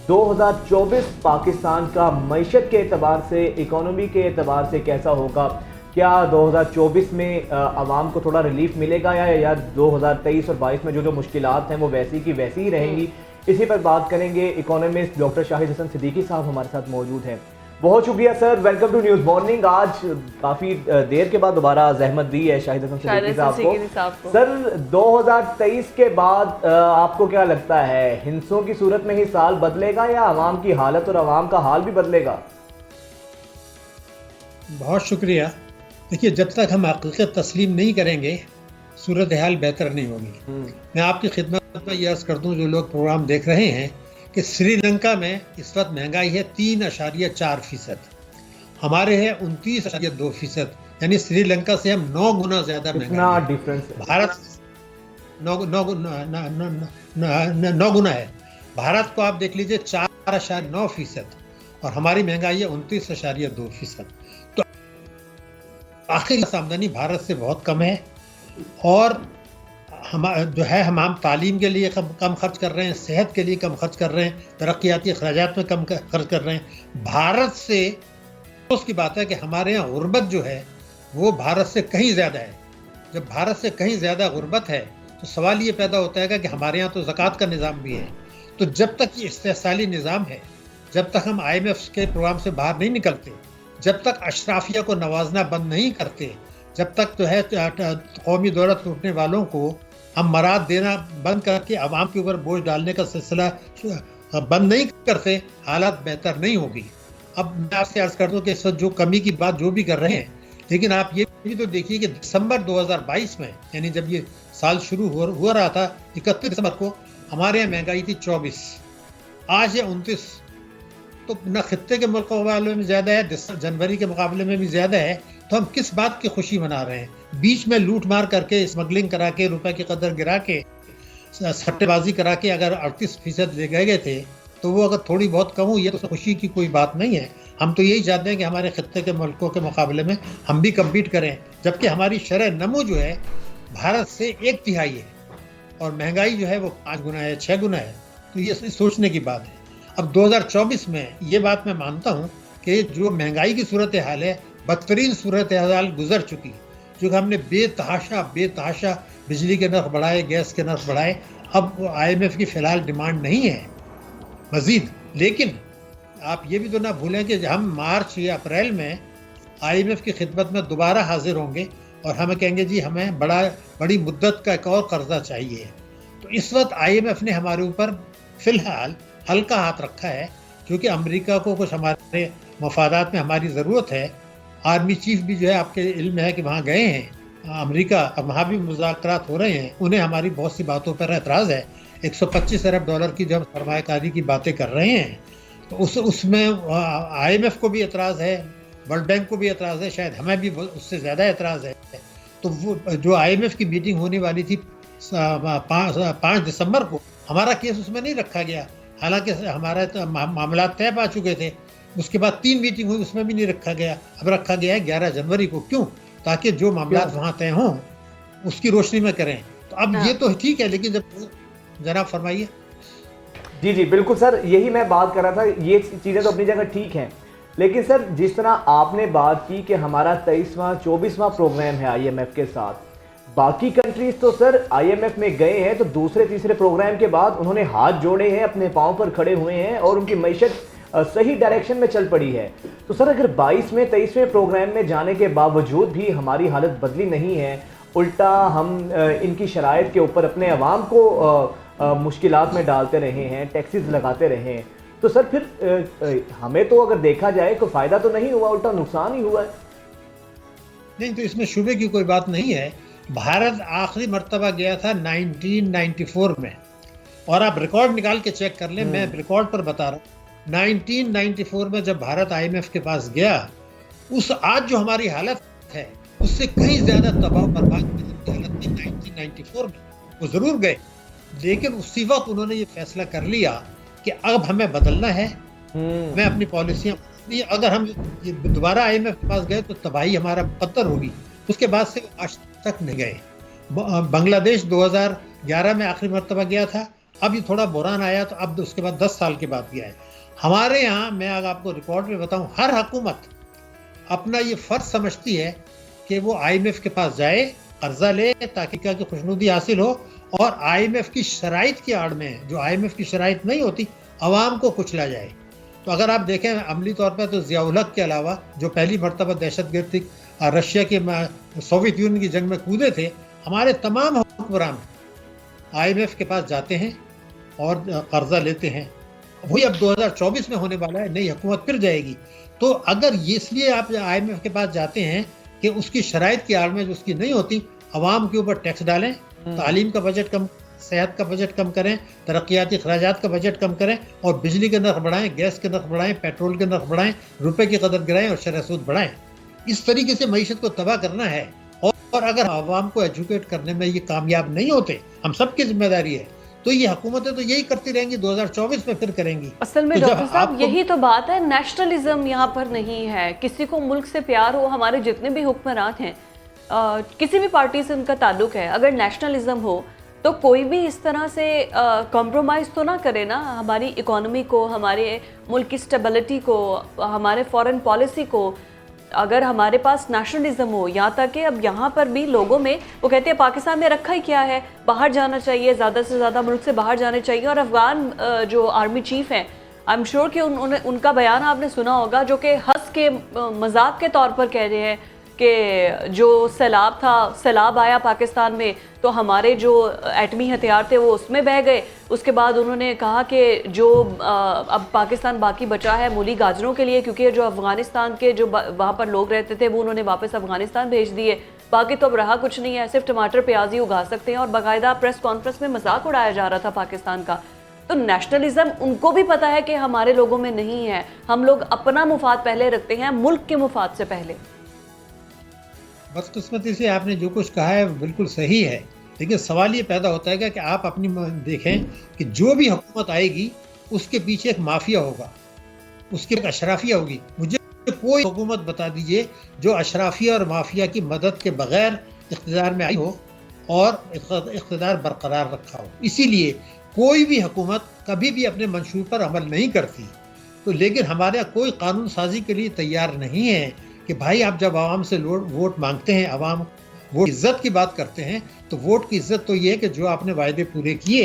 2024 पाकिस्तान का मईशत के एतबार से, इकोनॉमी के एतबार से कैसा होगा? क्या 2024 में आवाम को थोड़ा रिलीफ मिलेगा या 2023 और 22 में जो मुश्किलात हैं वो वैसी की वैसी ही रहेंगी? इसी पर बात करेंगे। इकोनॉमिस्ट डॉक्टर शाहिद हसन सिद्दीकी साहब हमारे साथ मौजूद हैं। बहुत शुक्रिया sir, welcome to news morning. आज काफ़ी देर के बाद दोबारा जहमत दी है शाहिद हसन सिद्दीकी साहब को। सर, 2023 के बाद आपको क्या लगता है, हिंसों की सूरत में ही साल बदलेगा या आवाम की हालत और आवाम का हाल भी बदलेगा? बहुत शुक्रिया। देखिए, जब तक हम हकीकत तस्लीम नहीं करेंगे सूरत हाल बेहतर नहीं होगी। मैं आपकी खिदमत में ये अर्ज कर दूं, जो लोग प्रोग्राम देख रहे हैं, कि श्रीलंका में इस वक्त महंगाई है 3.4%। हमारे है 29.2%, यानी श्रीलंका से हम 9 गुना ज्यादा महंगा डिफरेंस। भारत 9 गुना है। भारत को आप देख लीजिए 4.9% और हमारी महंगाई है 29.2%। तो आखिर आमदनी भारत से बहुत कम है और हम जो है हम तालीम के लिए कम खर्च कर रहे हैं, सेहत के लिए कम खर्च कर रहे हैं, तरक्याती अखराजात में कम खर्च कर रहे हैं। भारत से उसकी बात है कि हमारे यहाँ गुर्बत जो है वो भारत से कहीं ज़्यादा है। जब भारत से कहीं ज़्यादा गुर्बत है तो सवाल ये पैदा होता है कि हमारे यहाँ तो ज़कात का निज़ाम भी है। तो जब तक ये इस्तेहसाली निज़ाम है, जब तक हम IMF के प्रोग्राम से बाहर नहीं निकलते, जब तक अशराफिया को नवाजना बंद नहीं करते, जब तक जो है कौमी दौलत लूटने वालों को हम मराद देना बंद करके अवाम के ऊपर बोझ डालने का सिलसिला बंद नहीं करते, हालात बेहतर नहीं होगी। अब मैं आपसे अर्ज कर दूं कि इस वक्त जो कमी की बात जो भी कर रहे हैं, लेकिन आप ये भी तो देखिए कि दिसंबर 2022 में, यानी जब ये साल शुरू हो रहा था 31 दिसंबर को, हमारे यहाँ महंगाई थी 24, आज है 29। तो न खित्ते के मुकाबले में ज़्यादा है, जनवरी के मुकाबले में भी ज़्यादा है। तो हम किस बात की खुशी मना रहे हैं? बीच में लूट मार करके, स्मगलिंग करा के, रुपए की कदर गिरा के, सट्टेबाजी करा के अगर 38% ले गए थे तो वो अगर थोड़ी बहुत कम हुई है तो खुशी की कोई बात नहीं है। हम तो यही चाहते हैं कि हमारे खित्ते के मुल्कों के मुकाबले में हम भी कम्पीट करें, जबकि हमारी शरह नमो जो है भारत से 1/3 है और महंगाई जो है वो 5 गुना है, 6 गुना है। तो ये सोचने की बात है। अब 2024 में ये बात मैं मानता हूँ कि जो महंगाई की सूरत हाल है, बदतरीन सूरत हाल गुजर चुकी, जो कि हमने बेतहाशा बिजली के नर्ख बढ़ाए, गैस के नर्ख बढ़ाए। अब IMF की फ़िलहाल डिमांड नहीं है मज़ीद। लेकिन आप ये भी तो ना भूलें कि हम मार्च या अप्रैल में IMF की खिदमत में दोबारा हाजिर होंगे और हमें कहेंगे जी हमें बड़ी मुद्दत का एक और कर्जा चाहिए। तो इस वक्त IMF ने हमारे ऊपर फ़िलहाल हल्का हाथ रखा है, क्योंकि अमेरिका को कुछ हमारे मफादात में हमारी ज़रूरत है। आर्मी चीफ भी जो है आपके इल्म है कि वहाँ गए हैं अमेरिका, अब वहाँ भी मुज़ाकरात हो रहे हैं। उन्हें हमारी बहुत सी बातों पर एतराज़ है। 125 अरब डॉलर की जब सरमायाकारी की बातें कर रहे हैं तो उसमें IMF को भी एतराज़ है, वर्ल्ड बैंक को भी एतराज़ है, शायद हमें भी उससे ज़्यादा एतराज़ है। तो वो जो IMF की मीटिंग होने वाली थी 5 दिसंबर को, हमारा केस उसमें नहीं रखा गया, हालांकि हमारा तो मामला तय पा चुके थे। उसके बाद 3 मीटिंग हुई, उसमें भी नहीं रखा गया। अब रखा गया है 11 जनवरी को। क्यों? ताकि जो मामला वहाँ तय हों उसकी रोशनी में करें। तो अब ये तो ठीक है, लेकिन जब जनाब फरमाइए। जी बिल्कुल सर, यही मैं बात कर रहा था। ये चीज़ें तो अपनी जगह ठीक हैं, लेकिन सर जिस तरह आपने बात की कि हमारा 23वां 24वां प्रोग्राम है IMF के साथ, बाकी कंट्रीज तो सर IMF में गए हैं तो दूसरे तीसरे प्रोग्राम के बाद उन्होंने हाथ जोड़े हैं, अपने पाँव पर खड़े हुए हैं और उनकी मईशत सही डायरेक्शन में चल पड़ी है। तो सर अगर 22वें 23वें प्रोग्राम में जाने के बावजूद भी हमारी हालत बदली नहीं है, उल्टा हम इनकी शराइत के ऊपर अपने अवाम को मुश्किलात में डालते रहे हैं, टैक्सेस लगाते रहे हैं, तो सर फिर हमें तो अगर देखा जाए तो फ़ायदा तो नहीं हुआ, उल्टा नुकसान ही हुआ है। नहीं, तो इसमें शुबे की कोई बात नहीं है। भारत आखिरी मर्तबा गया था 1994 में, और आप रिकॉर्ड निकाल के चेक कर लें, मैं रिकॉर्ड पर बता रहा हूँ। 1994 में जब भारत IMF के पास गया, उस आज जो हमारी हालत है उससे कहीं ज़्यादा तबाह बर्बाद की हालत थी 1994 में। वो ज़रूर गए, लेकिन उसी वक्त उन्होंने ये फैसला कर लिया कि अब हमें बदलना है, मैं अपनी पॉलिसियाँ, अगर हम दोबारा IMF के पास गए तो तबाही हमारा मुकद्दर होगी। उसके बाद से आज तक नहीं गए। बांग्लादेश 2011 में आखिरी मर्तबा गया था, अब ये थोड़ा बुरान आया तो अब उसके बाद 10 साल के बाद गया है। हमारे यहाँ, मैं अगर आपको रिकॉर्ड में बताऊँ, हर हुकूमत अपना ये फ़र्ज समझती है कि वो IMF के पास जाए, कर्जा ले, ताकि क्या कि खुशनुदी हासिल हो, और IMF की शराइत की आड़ में, जो IMF की शराइत नहीं होती, आवाम को कुचला जाए। तो अगर आप देखें अमली तौर पर, तो ज़ियाउल हक के अलावा जो पहली मरतबा दहशतगर्द थी, रशिया के सोवियत यूनियन की जंग में कूदे थे, हमारे तमाम हुक्मरान IMF के पास जाते हैं और कर्जा लेते हैं। वही अब 2024 में होने वाला है, नई हुकूमत फिर जाएगी। तो अगर ये इसलिए आप IMF के पास जाते हैं कि उसकी शराइत की आड़ में जो उसकी नहीं होती, आवाम के ऊपर टैक्स डालें, तालीम का बजट कम, सेहत का बजट कम करें, तरक्याती खराजात का बजट कम करें और बिजली के नर्ख बढ़ाएं, गैस के नर्ख बढ़ाएं, पेट्रोल के नर्ख बढ़ाएं, रुपए की कदर गिराएं और शरह सूद बढ़ाएं। इस तरीके से मईशत को तबाह करना है। और अगर आवाम को एजुकेट करने में ये कामयाब नहीं होते, हम सबकी जिम्मेदारी है, तो ये हुकूमतें तो यही करती रहेंगी, 2024 में फिर करेंगी। असल में तो डॉक्टर साहब यही तो बात है, नेशनलिज्म यहाँ पर नहीं है। किसी को मुल्क से प्यार हो, हमारे जितने भी हुक्मरान हैं किसी भी पार्टी से उनका ताल्लुक है, अगर नेशनलिज्म हो तो कोई भी इस तरह से कॉम्प्रोमाइज़ तो ना करे ना हमारी इकोनॉमी को, हमारे मुल्क की स्टेबिलिटी को, हमारे फॉरेन पॉलिसी को। अगर हमारे पास नेशनलिज्म हो, यहाँ तक कि अब यहाँ पर भी लोगों में वो कहते हैं पाकिस्तान में रखा ही क्या है, बाहर जाना चाहिए, ज़्यादा से ज़्यादा मुल्क से बाहर जाने चाहिए। और अफगान जो आर्मी चीफ़ हैं, आई एम श्योर कि उनका बयान आपने सुना होगा, जो कि हंस के मजाक के तौर पर कह रहे हैं कि जो सैलाब आया पाकिस्तान में तो हमारे जो एटमी हथियार थे वो उसमें बह गए। उसके बाद उन्होंने कहा कि जो अब पाकिस्तान बाकी बचा है मूली गाजरों के लिए, क्योंकि जो अफ़गानिस्तान के जो वहाँ पर लोग रहते थे वो उन्होंने वापस अफ़गानिस्तान भेज दिए, बाकी तो अब रहा कुछ नहीं है, सिर्फ टमाटर प्याज ही उगा सकते हैं। और बाकायदा प्रेस कॉन्फ्रेंस में मजाक उड़ाया जा रहा था पाकिस्तान का। तो नेशनलिज्म उनको भी पता है कि हमारे लोगों में नहीं है, हम लोग अपना मुफाद पहले रखते हैं मुल्क के मुफाद से पहले। बदकिस्मती से आपने जो कुछ कहा है बिल्कुल सही है, लेकिन सवाल ये पैदा होता है कि आप अपनी देखें कि जो भी हुकूमत आएगी उसके पीछे एक माफिया होगा, उसकी एक अशराफिया होगी। मुझे कोई हुकूमत बता दीजिए जो अशराफिया और माफिया की मदद के बगैर इख्तिदार में आई हो और इख्तिदार बरकरार रखा हो। इसीलिए कोई भी हुकूमत कभी भी अपने मंशूर पर अमल नहीं करती। तो लेकिन हमारे यहाँ कोई कानून साजी के लिए तैयार नहीं है कि भाई आप जब आवाम से वोट मांगते हैं, आवाम वोट इज्जत की बात करते हैं, तो वोट की इज्जत तो ये है कि जो आपने वायदे पूरे किए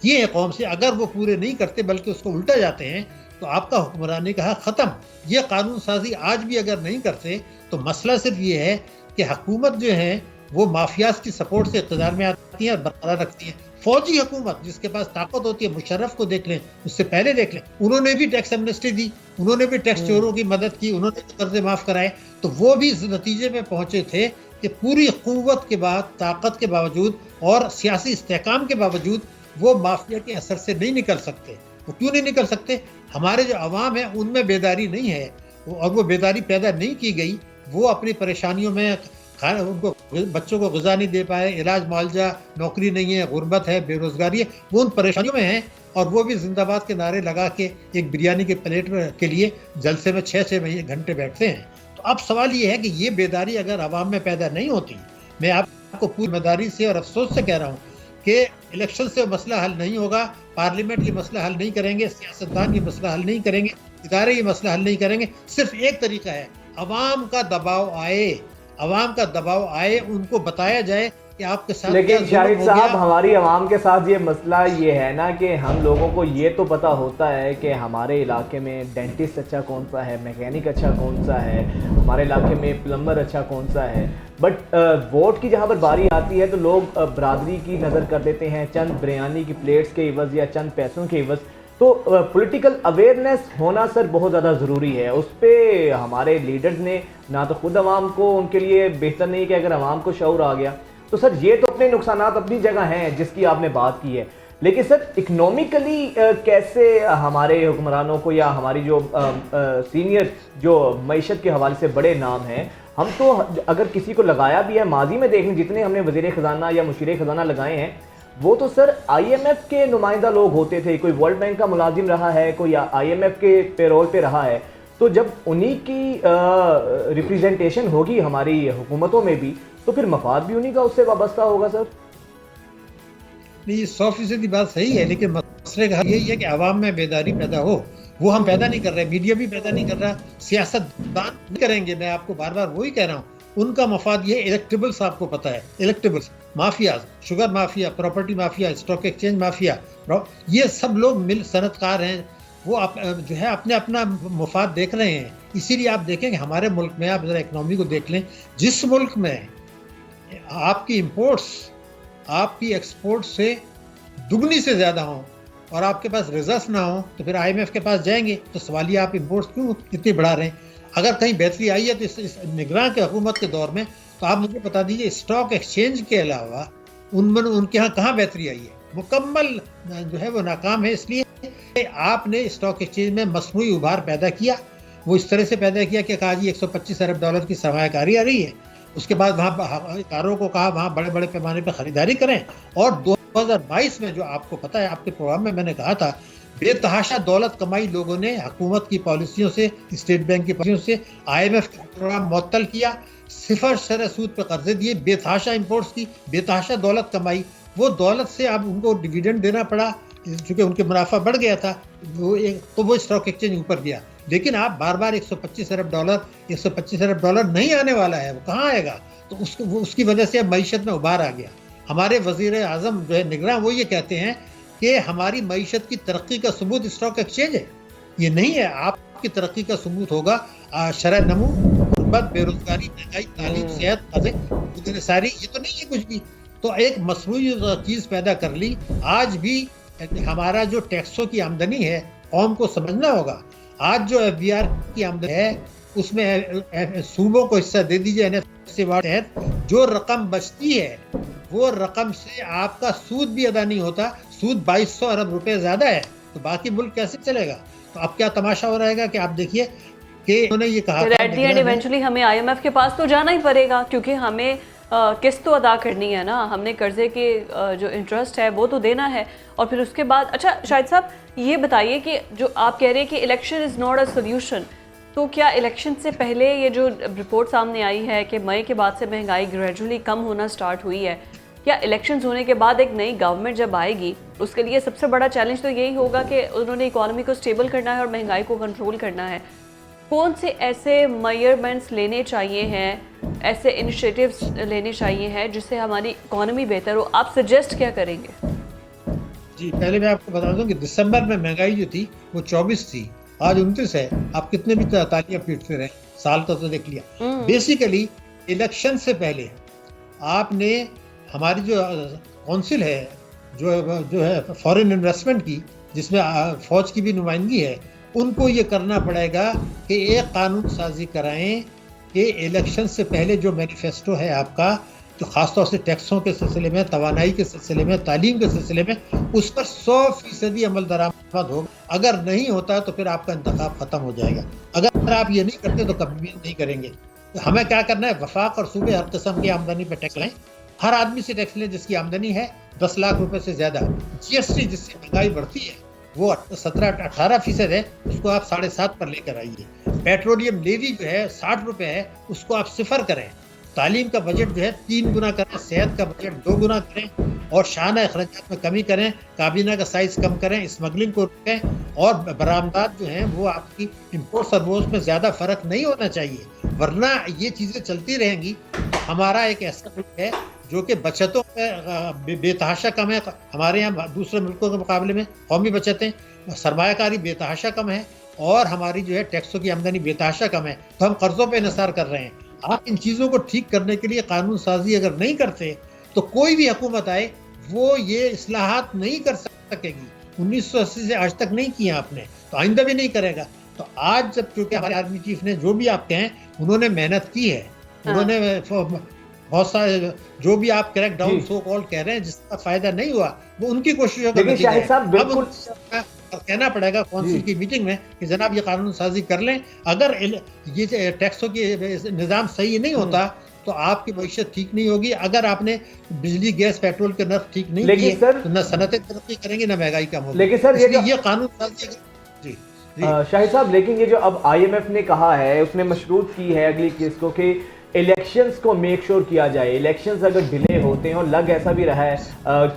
हैं कौम से, अगर वो पूरे नहीं करते बल्कि उसको उल्टा जाते हैं तो आपका हुक्मरानी का हक ख़त्म। ये कानून साजी आज भी अगर नहीं करते तो मसला सिर्फ ये है कि हुकूमत जो है वो माफियाज की सपोर्ट से इक़्तिदार में आती है और बरकरार रखती है। फौजी हुकूमत जिसके पास ताकत होती है, मुशर्रफ को देख लें, उससे पहले देख लें, उन्होंने भी टैक्स एमनेस्टी दी, उन्होंने भी टैक्स चोरों की मदद की, उन्होंने भी कर्जे माफ़ कराए। तो वो भी इस नतीजे में पहुंचे थे कि पूरी क़ुव्वत के बाद, ताकत के बावजूद और सियासी इस्तेहकाम के बावजूद वो माफिया के असर से नहीं निकल सकते। वो क्यों नहीं निकल सकते? हमारे जो अवाम है उनमें बेदारी नहीं है, और वो बेदारी पैदा नहीं की गई। वो अपनी परेशानियों में उनको बच्चों को ग़िज़ा नहीं दे पाए, इलाज मुआवजा, नौकरी नहीं है, गुर्बत है, बेरोज़गारी है, वो उन परेशानियों में हैं। और वो भी जिंदाबाद के नारे लगा के एक बिरयानी के प्लेट के लिए जलसे में 6-6 घंटे बैठते हैं। तो अब सवाल ये है कि ये बेदारी अगर आवाम में पैदा नहीं होती, मैं आपको पूरी जिम्मेदारी से और अफसोस से कह रहा हूँ कि इलेक्शन से मसला हल नहीं होगा, पार्लियामेंट ये मसला हल नहीं करेंगे, सियासतदान ये मसला हल नहीं करेंगे, इदारे ये मसला हल नहीं करेंगे। सिर्फ एक तरीका है, अवाम का दबाव आए, अवाम का दबाव आए, उनको बताया जाए कि आपके साथ। लेकिन शाहिद साहब, हमारी अवाम के साथ ये मसला ये है ना कि हम लोगों को ये तो पता होता है कि हमारे इलाके में डेंटिस्ट अच्छा कौन सा है, मैकेनिक अच्छा कौन सा है, हमारे इलाके में प्लम्बर अच्छा कौन सा है, बट वोट की जहाँ पर बारी आती है तो लोग बरादरी की नज़र कर देते हैं, चंद बिरयानी की प्लेट्स के इवज़ या चंद पैसों के इवज़। तो पॉलिटिकल अवेयरनेस होना सर बहुत ज़्यादा ज़रूरी है। उस पर हमारे लीडर्स ने ना तो खुद आवाम को, उनके लिए बेहतर नहीं कि अगर आवाम को शऊर आ गया तो सर ये तो अपने नुकसानात अपनी जगह हैं जिसकी आपने बात की है, लेकिन सर इकनॉमिकली कैसे हमारे हुक्मरानों को या हमारी जो सीनियर जो मईशत के हवाले से बड़े नाम हैं, हम तो अगर किसी को लगाया भी है, माजी में देख लें जितने हमने वज़ीर ख़जाना या मुशीर ख़जाना लगाए हैं वो तो सर IMF के नुमाइंदा लोग होते थे, कोई वर्ल्ड बैंक का मुलाजिम रहा है, कोई IMF के पेरोल पे रहा है। तो जब उन्हीं की रिप्रेजेंटेशन होगी हमारी हुकूमतों में भी तो फिर मफाद भी उन्हीं का उससे वाबस्ता होगा सर। नहीं, 100% बात सही है, लेकिन मसले का यही है कि आवाम में बेदारी पैदा हो। वो हम पैदा नहीं कर रहे, मीडिया भी पैदा नहीं कर रहा, सियासतदान नहीं करेंगे। मैं आपको बार बार वही कह रहा हूँ, उनका मफाद ये इलेक्टेबल्स, आपको पता है electables, mafias, sugar mafia, property mafia, stock exchange mafia, ये सब लोग मिल सनतकार हैं, वो जो है अपने अपना मफाद देख रहे हैं। इसीलिए आप देखेंगे हमारे मुल्क में, आप ज़रा इकनॉमी को देख लें, जिस मुल्क में आपकी इंपोर्ट्स आपकी एक्सपोर्ट से दुगनी से ज़्यादा हों और आपके पास रिजर्व ना हो तो फिर IMF के पास जाएंगे तो सवालिए आप इंपोर्ट्स क्यों इतनी बढ़ा रहे हैं? अगर कहीं बेहतरी आई है तो इस निगरान के हुकूमत के दौर में, तो आप मुझे बता दीजिए स्टॉक एक्सचेंज के अलावा उनके यहाँ कहाँ बेहतरी आई है? मुकम्मल जो है वो नाकाम है, इसलिए आपने स्टॉक एक्सचेंज में मसनूई उभार पैदा किया। वो इस तरह से पैदा किया कि कहा जी 125 अरब डॉलर की सरमायाकारी आ रही है। उसके बाद वहाँ कारों को कहा वहाँ बड़े बड़े पैमाने पर खरीदारी करें, और 2022 में जो आपको पता है, आपके प्रोग्राम में मैंने कहा था, बेतहाशा दौलत कमाई लोगों ने हुकूमत की पॉलिसियों से, स्टेट बैंक की पॉलिसियों से, IMF का प्रोग्राम मुअत्तल किया, सिफर शरह सूद पर कर्जे दिए, बेतहाशा इंपोर्ट्स की, बेतहाशा दौलत कमाई। वो दौलत से अब उनको डिविडेंड देना पड़ा क्योंकि उनके मुनाफा बढ़ गया था, वो स्टॉक एक्सचेंज ऊपर गया। लेकिन आप बार बार 125 अरब डॉलर नहीं आने वाला है, वो कहाँ आएगा? तो उसकी वजह से मईशत में उभार आ गया। हमारे वजीर आजम जो है निगरान, वो ये कहते हैं कि हमारी मईशत की तरक्की का सबूत स्टॉक एक्सचेंज है। ये नहीं है, आपकी तरक्की का सबूत होगा शरह नमू, गुर्बत, बेरोजगारी, महंगाई, तालीम, सेहत, सारी, ये तो नहीं है कुछ भी। तो एक मसनूई चीज पैदा कर ली। आज भी हमारा जो टैक्सों की आमदनी है, कौम को समझना होगा। आज जो FBR की आमदनी है उसमें सूबों को हिस्सा दे दीजिए NFC तहत, जो रकम बचती है वो रकम से आपका सूद भी अदा नहीं होता। सूद 2200 अरब रुपए ज्यादा है, तो बाकी मुल्क कैसे चलेगा? तो अब क्या तमाशा हो रहेगा कि आप देखिए कि उन्होंने ये कहा एट द एंड इवेंचुअली हमें IMF के पास तो जाना ही पड़ेगा, क्योंकि हमें किस्त तो अदा करनी है ना, हमने कर्जे के जो इंटरेस्ट है वो तो देना है। और फिर उसके बाद, अच्छा शाहिद साहब ये बताइए कि जो आप कह रहे हैं कि election is not a solution, तो क्या इलेक्शन से पहले ये जो रिपोर्ट सामने आई है कि मई के बाद से महंगाई ग्रेजुअली कम होना स्टार्ट हुई है, क्या इलेक्शंस होने के बाद एक नई गवर्नमेंट जब आएगी उसके लिए सबसे बड़ा चैलेंज तो यही होगा कि उन्होंने इकोनॉमी को स्टेबल करना है और महंगाई को कंट्रोल करना है? कौन से ऐसे मेजरमेंट्स लेने चाहिए हैं, ऐसे इनिशिएटिव्स लेने चाहिए हैं जिससे हमारी इकोनॉमी बेहतर हो? आप सजेस्ट क्या करेंगे? जी, पहले मैं आपको बता दूं कि दिसंबर में महंगाई जो थी वो 24 थी, आज 29 है। आप कितने भी तालियां पीटते रहे, साल तो देख लिया। बेसिकली इलेक्शन से पहले आपने हमारी जो काउंसिल है जो है फॉरेन इन्वेस्टमेंट की, जिसमें फौज की भी नुमाइंदगी है, उनको ये करना पड़ेगा कि एक कानून साजी कराएं कि इलेक्शन से पहले जो मैनिफेस्टो है आपका, जो खासतौर से टैक्सों के सिलसिले में, तवानाई के सिलसिले में, तालीम के सिलसिले में, उस पर 100% अमल दरामद होगा। अगर नहीं होता तो फिर आपका इंतखाब खत्म हो जाएगा। अगर आप ये नहीं करते तो कभी भी नहीं करेंगे। हमें क्या करना है, वफाक और सूबे हर किस्म की आमदनी पर टैक्स लें, हर आदमी से टैक्स लें जिसकी आमदनी है 10 लाख रुपए से ज्यादा। GST जिससे महंगाई बढ़ती है वो 17-18% है, उसको आप 7.5 पर लेकर आइए। पेट्रोलियम लेवी जो है 60 रुपए है, उसको आप 0 करें। तालीम का बजट जो है 3 गुना करें, सेहत का बजट 2 गुना करें, और शाना खर्चात में कमी करें, काबीना का साइज कम करें, स्मगलिंग को रोकें, और बरामदात जो हैं वो आपकी इम्पोर्ट्स और वोट्स में ज़्यादा फ़र्क नहीं होना चाहिए, वरना ये चीज़ें चलती रहेंगी। हमारा एक ऐसा मुल्क है जो कि बचतों में बेतहाशा कम है, हमारे यहाँ दूसरे मुल्कों के मुकाबले में कौमी बचतें, सरमायाकारी बेतहाशा कम है, और हमारी जो है टैक्सों की आमदनी बेतहाशा कम है, तो हम कर्जों पे इंहिसार कर रहे हैं। आप इन चीज़ों को ठीक करने के लिए कानून साजी अगर नहीं करते तो कोई भी हुकूमत आए वो ये इस्लाहात नहीं कर सकेगी। 1980 से आज तक नहीं किया आपने, तो आइंदा भी नहीं करेगा। तो आज जब चूंकि हमारे आर्मी चीफ ने, जो भी आप कहें, उन्होंने मेहनत की है, उन्होंने बहुत सारे जो भी आप क्रैक डाउन सो कॉल्ड कह रहे हैं जिसका फायदा नहीं हुआ, वो उनकी कोशिशों का नतीजा है। अब कहना पड़ेगा काउंसिल की मीटिंग में कि जनाब ये कानून साजी कर लें। अगर ये टैक्सों की निज़ाम सही नहीं होता तो आपकी मईशत ठीक नहीं होगी। अगर आपने बिजली, गैस, पेट्रोल के नर्फ ठीक नहीं किए तो न सनतें तरक्की करेंगी न महंगाई कम होगी। लेकिन सर ये कानून साजी जी शाहिद साहब, लेकिन ये जो अब IMF ने कहा है, उसने मशरूत की है अगली केस को कि इलेक्शंस को मेक श्योर किया जाए। इलेक्शंस अगर डिले होते हैं, और लग ऐसा भी रहा है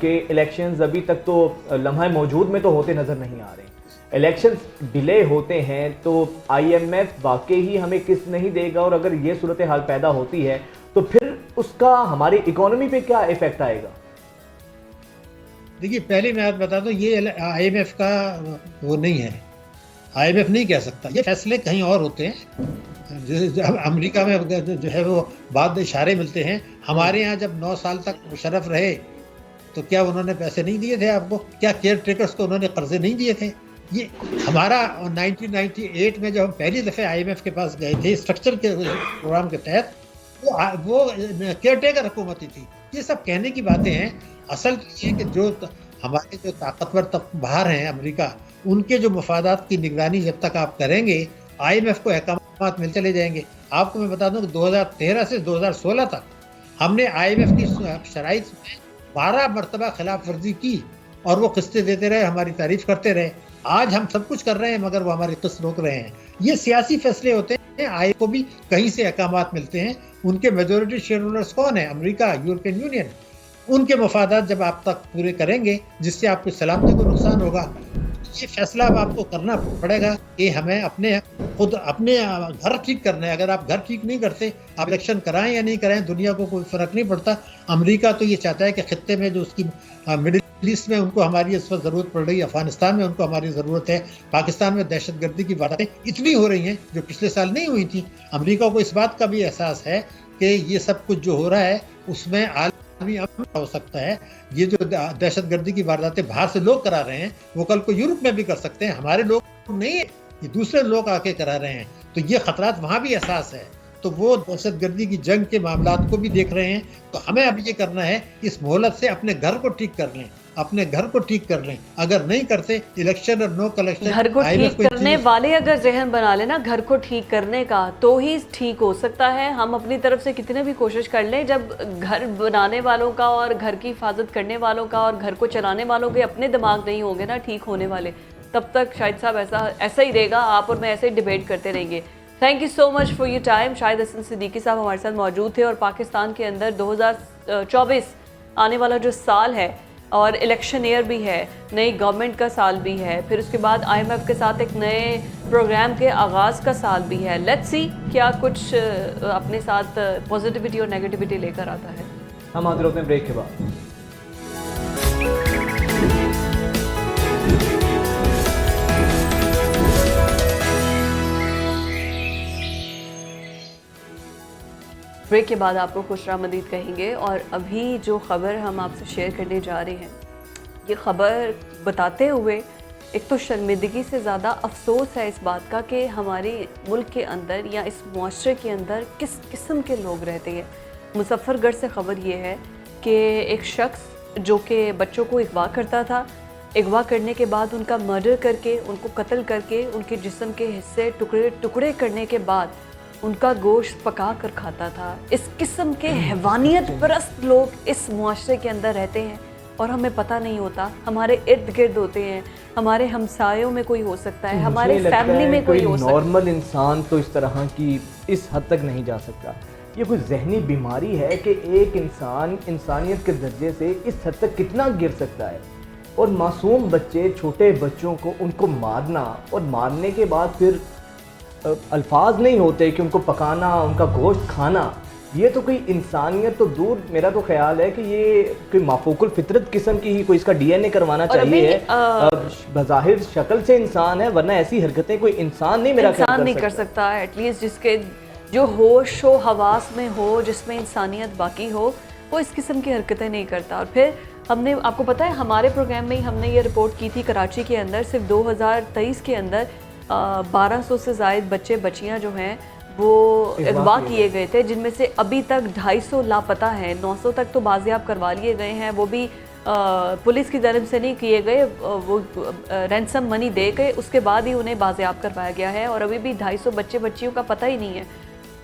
कि इलेक्शंस अभी तक तो लम्हा मौजूद में तो होते नज़र नहीं आ रहे, इलेक्शंस डिले होते हैं, तो IMF वाकई ही हमें किस्त नहीं देगा, और अगर ये सूरत हाल पैदा होती है तो फिर उसका हमारी इकोनॉमी पे क्या इफेक्ट आएगा? देखिए, पहले मैं आपको बता दूं, ये IMF का वो नहीं है, IMF नहीं कह सकता, ये फैसले कहीं और होते हैं। जब अमेरिका में जो है वो बाद इशारे मिलते हैं। हमारे यहाँ जब 9 साल तक मुशर्रफ रहे तो क्या उन्होंने पैसे नहीं दिए थे आपको? क्या केयर टेकर्स को उन्होंने कर्जे नहीं दिए थे? ये हमारा 1998 में जब हम पहली दफ़े IMF के पास गए थे स्ट्रक्चर के प्रोग्राम के तहत, वो केयर टेकर हुकूमती थी। ये सब कहने की बातें हैं। असल ये कि जो हमारे जो ताकतवर बाहर हैं अमेरिका, उनके जो मफादात की निगरानी जब तक आप करेंगे, IMF को अहकामात मिल चले जाएंगे। आपको मैं बता दूं कि 2013 से 2016 तक हमने IMF की शराइत में 12 मरतबा खिलाफ वर्जी की और वो किस्तें देते रहे, हमारी तारीफ करते रहे। आज हम सब कुछ कर रहे हैं मगर वो हमारी किस्त रोक रहे हैं। ये सियासी फैसले होते हैं। IMF को भी कहीं से अहकामात मिलते हैं। उनके मेजोरिटी शेयर होल्डर्स कौन है? America, European union. उनके मफादात जब आप तक पूरे करेंगे, जिससे आपकी सलामती को नुकसान होगा, ये फैसला अब आपको करना पड़ेगा कि हमें अपने घर ठीक करना है। अगर आप घर ठीक नहीं करते, आप इलेक्शन कराएं या नहीं कराएं, दुनिया को कोई फर्क नहीं पड़ता। अमेरिका तो ये चाहता है कि खित्ते में जो उसकी मिडिल ईस्ट में उनको हमारी इस वक्त ज़रूरत पड़ रही है, अफगानिस्तान में उनको हमारी ज़रूरत है, पाकिस्तान में दहशतगर्दी की बातें इतनी हो रही हैं जो पिछले साल नहीं हुई थी। अमेरिका को इस बात का भी एहसास है कि ये सब कुछ जो हो रहा है उसमें आलमी अमन हो सकता है। ये जो दहशतगर्दी की वारदातें बाहर से लोग करा रहे हैं, वो कल को यूरोप में भी कर सकते हैं। हमारे लोग नहीं, ये दूसरे लोग आके करा रहे हैं, तो ये खतरात वहाँ भी एहसास है। तो वो दहशतगर्दी की जंग के मामलात को भी देख रहे हैं। तो हमें अब ये करना है, इस मोहलत से अपने घर को ठीक कर लें, अपने घर को ठीक कर लें। अगर नहीं करते, इलेक्शन और नो कलेक्शन, घर को ठीक करने वाले अगर जहन बना लेना घर को ठीक करने का, तो ही ठीक हो सकता है। हम अपनी तरफ से कितने भी कोशिश कर लें, जब घर बनाने वालों का और घर की हिफाजत करने वालों का और घर को चलाने वालों के अपने दिमाग नहीं होंगे ना ठीक होने वाले, तब तक शाहिद साहब ऐसा ही रहेगा। आप और मैं ऐसे ही डिबेट करते रहेंगे। Thank you so much for your time. Shahid Hasan Siddiqui साहब हमारे साथ मौजूद थे। और पाकिस्तान के अंदर 2024 आने वाला जो साल है और इलेक्शन ईयर भी है, नई गवर्नमेंट का साल भी है, फिर उसके बाद IMF के साथ एक नए प्रोग्राम के आगाज़ का साल भी है। लेट्स सी क्या कुछ अपने साथ पॉजिटिविटी और नेगेटिविटी लेकर आता है। हम हाजिर होते हैं ब्रेक के बाद। ब्रेक के बाद आपको खुशरामदीद कहेंगे। और अभी जो ख़बर हम आपसे शेयर करने जा रहे हैं, ये ख़बर बताते हुए एक तो शर्मिंदगी से ज़्यादा अफसोस है इस बात का कि हमारे मुल्क के अंदर या इस मुआशरे के अंदर किस किस्म के लोग रहते हैं। मुजफ्फरगढ़ से ख़बर ये है कि एक शख्स जो कि बच्चों को अगवा करता था, अगवा करने के बाद उनका मर्डर करके, उनको कत्ल करके, उनके जिस्म के हिस्से टुकड़े टुकड़े करने के बाद उनका गोश्त पका कर खाता था। इस किस्म के हैवानियत परस्त लोग इस मुआशरे के अंदर रहते हैं और हमें पता नहीं होता। हमारे इर्द गिर्द होते हैं, हमारे हमसायों में कोई हो सकता है, हमारे फैमिली में कोई हो सकता है। नॉर्मल इंसान तो इस तरह की इस हद तक नहीं जा सकता। ये कोई जहनी बीमारी है कि एक इंसान इंसानियत के दर्जे से इस हद तक कितना गिर सकता है। और मासूम बच्चे, छोटे बच्चों को उनको मारना और मारने के बाद फिर अल्फाज नहीं होते कि उनको पकाना, उनका गोश्त खाना, ये तो कोई इंसानियत तो दूर। मेरा तो ख्याल है कि ये कोई माफूकुल फितरत किस्म की ही कोई इसका DNA करवाना चाहिए। बज़ाहिर शक्ल से इंसान है, वरना ऐसी हरकतें कोई इंसान नहीं, मेरा ख्याल नहीं कर सकता। एटलीस्ट जिसके जो होश हो, हवास में हो, जिसमें इंसानियत बाकी हो, वो इस किस्म की हरकतें नहीं करता। और फिर हमने, आपको पता है हमारे प्रोग्राम में ही हमने ये रिपोर्ट की थी, कराची के अंदर सिर्फ 2023 के अंदर 1200 से ज़ायद बच्चे बच्चियां जो हैं वो अगवा किए गए थे, जिनमें से अभी तक 250 लापता हैं। 900 तक तो बाजियाब करवा लिए गए हैं, वो भी पुलिस की तरफ से नहीं किए गए, वो रैंसम मनी दे के उसके बाद ही उन्हें बाजियाब करवाया गया है। और अभी भी 250 बच्चे बच्चियों का पता ही नहीं है,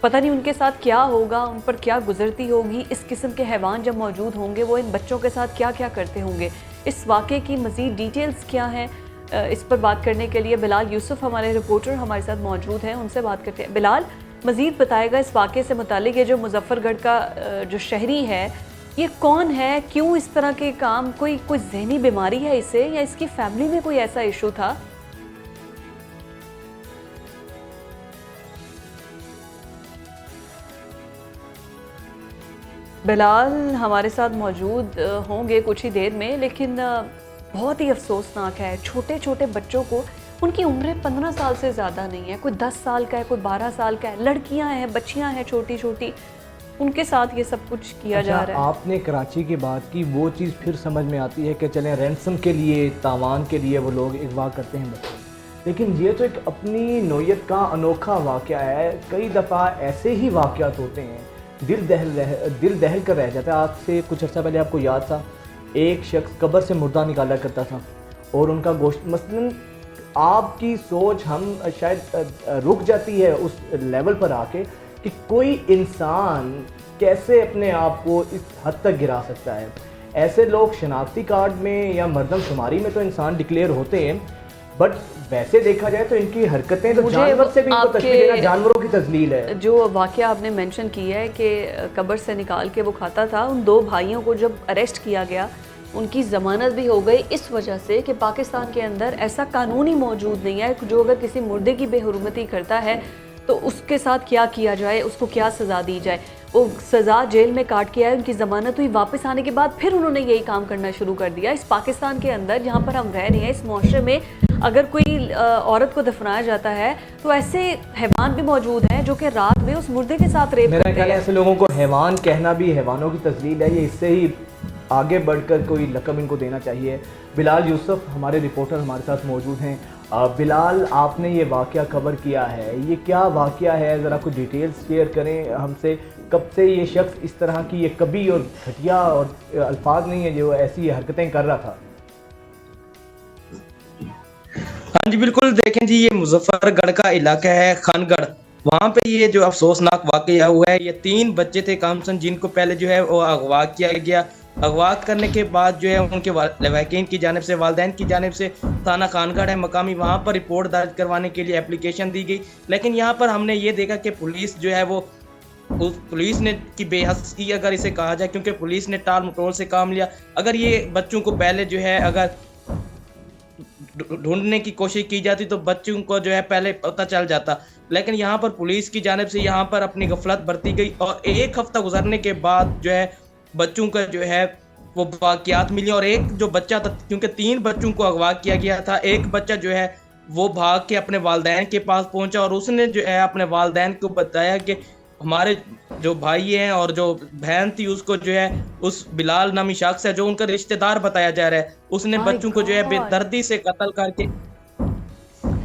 पता नहीं उनके साथ क्या होगा, उन पर क्या गुजरती होगी। इस किस्म के हैवान जब मौजूद होंगे, वो इन बच्चों के साथ क्या क्या करते होंगे। इस वाक़े की मज़ीद डिटेल्स क्या हैं, इस पर बात करने के लिए बिलाल यूसुफ हमारे रिपोर्टर हमारे साथ मौजूद हैं, उनसे बात करते हैं। बिलाल मज़ीद बताएगा इस वाक़े से मुतालिक, ये जो मुजफ्फरगढ़ का जो शहरी है, ये कौन है, क्यों इस तरह के काम, कोई जहनी बीमारी है इसे, या इसकी फैमिली में कोई ऐसा इशू था? बिलाल हमारे साथ मौजूद होंगे कुछ ही देर में, लेकिन बहुत ही अफसोसनाक है। छोटे छोटे बच्चों को, उनकी उम्रें 15 साल से ज़्यादा नहीं है, कोई 10 साल का है, कोई 12 साल का है, लड़कियां हैं, बच्चियां हैं छोटी छोटी, उनके साथ ये सब कुछ किया जा रहा है। आपने कराची की बात की, वो चीज़ फिर समझ में आती है कि चलें रैंसम के लिए, तावान के लिए वो लोग अगवा करते हैं बच्चे, लेकिन ये तो एक अपनी नौयत का अनोखा वाक़या है। कई दफ़ा ऐसे ही वाक़यात होते हैं, दिल दहल कर रह जाता है। आज से कुछ अर्सा पहले आपको याद था एक शख्स कब्र से मुर्दा निकाला करता था और उनका गोश्त, मसलन आपकी सोच हम शायद रुक जाती है उस लेवल पर आके कि कोई इंसान कैसे अपने आप को इस हद तक गिरा सकता है। ऐसे लोग शनाख्ती कार्ड में या मर्दमशुमारी में तो इंसान डिक्लेयर होते हैं, बट वैसे देखा जाए तो इनकी हरकतें तो जानवर से भी इनको तशबीह देना जानवरों की तजलील है। जो वाक़या आपने मेंशन किया है कि कब्र से निकाल के वो खाता था, उन 2 भाइयों को जब अरेस्ट किया गया उनकी ज़मानत भी हो गई इस वजह से कि पाकिस्तान के अंदर ऐसा कानून ही मौजूद नहीं है जो अगर किसी मुर्दे की बेहुरमती करता है तो उसके साथ क्या किया जाए, उसको क्या सज़ा दी जाए। वो सज़ा जेल में काट के आए, उनकी ज़मानत हुई, वापस आने के बाद फिर उन्होंने यही काम करना शुरू कर दिया। इस पाकिस्तान के अंदर जहाँ पर हम रह रहे हैं, इस मुआशरे में अगर कोई औरत को दफनाया जाता है तो ऐसे हैवान भी मौजूद हैं जो कि रात में उस मुर्दे के साथ रेप मेरा ख्याल है ऐसे लोगों को हैवान कहना भी हैवानों की तजलील है, ये इससे ही आगे बढ़कर कोई लक़ब इनको देना चाहिए। बिलाल यूसुफ हमारे रिपोर्टर हमारे साथ मौजूद हैं। बिलाल, आपने ये वाक़या कवर किया है, ये क्या वाक़या है, ज़रा कुछ डिटेल्स शेयर करें हमसे। कब से ये शख्स इस तरह की ये कभी और घटिया और अल्फाज नहीं है जो ऐसी हरकतें कर रहा था? हाँ जी बिल्कुल, देखें जी, ये मुजफ्फरगढ़ का इलाका है, खानगढ़। वहाँ पे ये जो अफसोसनाक वाक़या हुआ है, ये 3 बच्चे थे कामसन जिनको पहले जो है वो अगवा किया गया। अगवा करने के बाद जो है उनके वाकिन की जानिब से, वालिदैन की जानिब से थाना खानगढ़ है मकामी, वहाँ पर रिपोर्ट दर्ज करवाने के लिए एप्लीकेशन दी गई। लेकिन यहाँ पर हमने ये देखा कि पुलिस जो है वो उस पुलिस ने की बेहसी अगर इसे कहा जाए, क्योंकि पुलिस ने टाल मटोल से काम लिया। अगर ये बच्चों को पहले जो है अगर ढूंढने की कोशिश की जाती तो बच्चों को जो है पहले पता चल जाता, लेकिन यहाँ पर पुलिस की जानिब से यहाँ पर अपनी गफलत बरती गई और 1 हफ्ता गुजरने के बाद जो है बच्चों का जो है वो वाक़यात मिली। और एक जो बच्चा था, क्योंकि 3 बच्चों को अगवा किया गया था, एक बच्चा जो है वो भाग के अपने वालिदैन के पास पहुंचा और उसने जो है अपने वालिदैन को बताया कि हमारे जो भाई हैं और जो बहन थी उसको जो है उस बिलाल नामी शख्स है जो उनका रिश्तेदार बताया जा रहा है, उसने बच्चों को जो है बेदर्दी से कत्ल करके,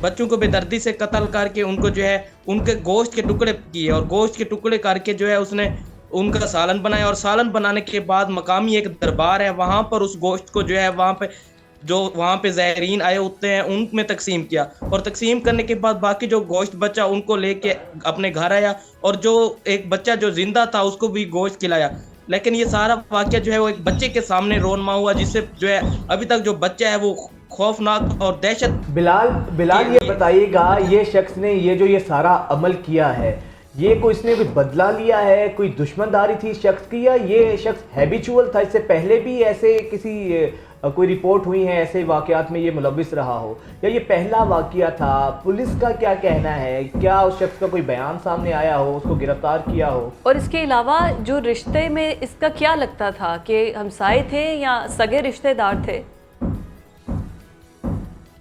बच्चों को बेदर्दी से कत्ल करके उनको जो है उनके गोश्त के टुकड़े किए और गोश्त के टुकड़े करके जो है उसने उनका सालन बनाया। और सालन बनाने के बाद मकामी एक दरबार है, वहाँ पर उस गोश्त को जो है वहाँ पे ज़ायरीन आए होते हैं उनमें तकसीम किया और तकसीम करने के बाद बाकी जो गोश्त बचा उनको लेके अपने घर आया और जो एक बच्चा जो जिंदा था उसको भी गोश्त खिलाया। लेकिन ये सारा वाक़या जो है वो एक बच्चे के सामने रोनमा हुआ, जिससे जो है अभी तक जो बच्चा है वो खौफनाक और दहशत। बिलाल ये बताइएगा, ये शख्स ने ये सारा अमल किया है, ये कोई इसने कोई बदला लिया है, कोई दुश्मनदारी थी शख्स की, या ये शख्स हैबिचुअल था, इससे पहले भी ऐसे किसी कोई रिपोर्ट हुई है ऐसे वाक़यात में ये मुलविस रहा हो, या ये पहला वाक़या था? पुलिस का क्या कहना है, क्या उस शख्स का कोई बयान सामने आया हो, उसको गिरफ्तार किया हो? और इसके अलावा जो रिश्ते में इसका क्या लगता था कि हमसाए थे या सगे रिश्तेदार थे?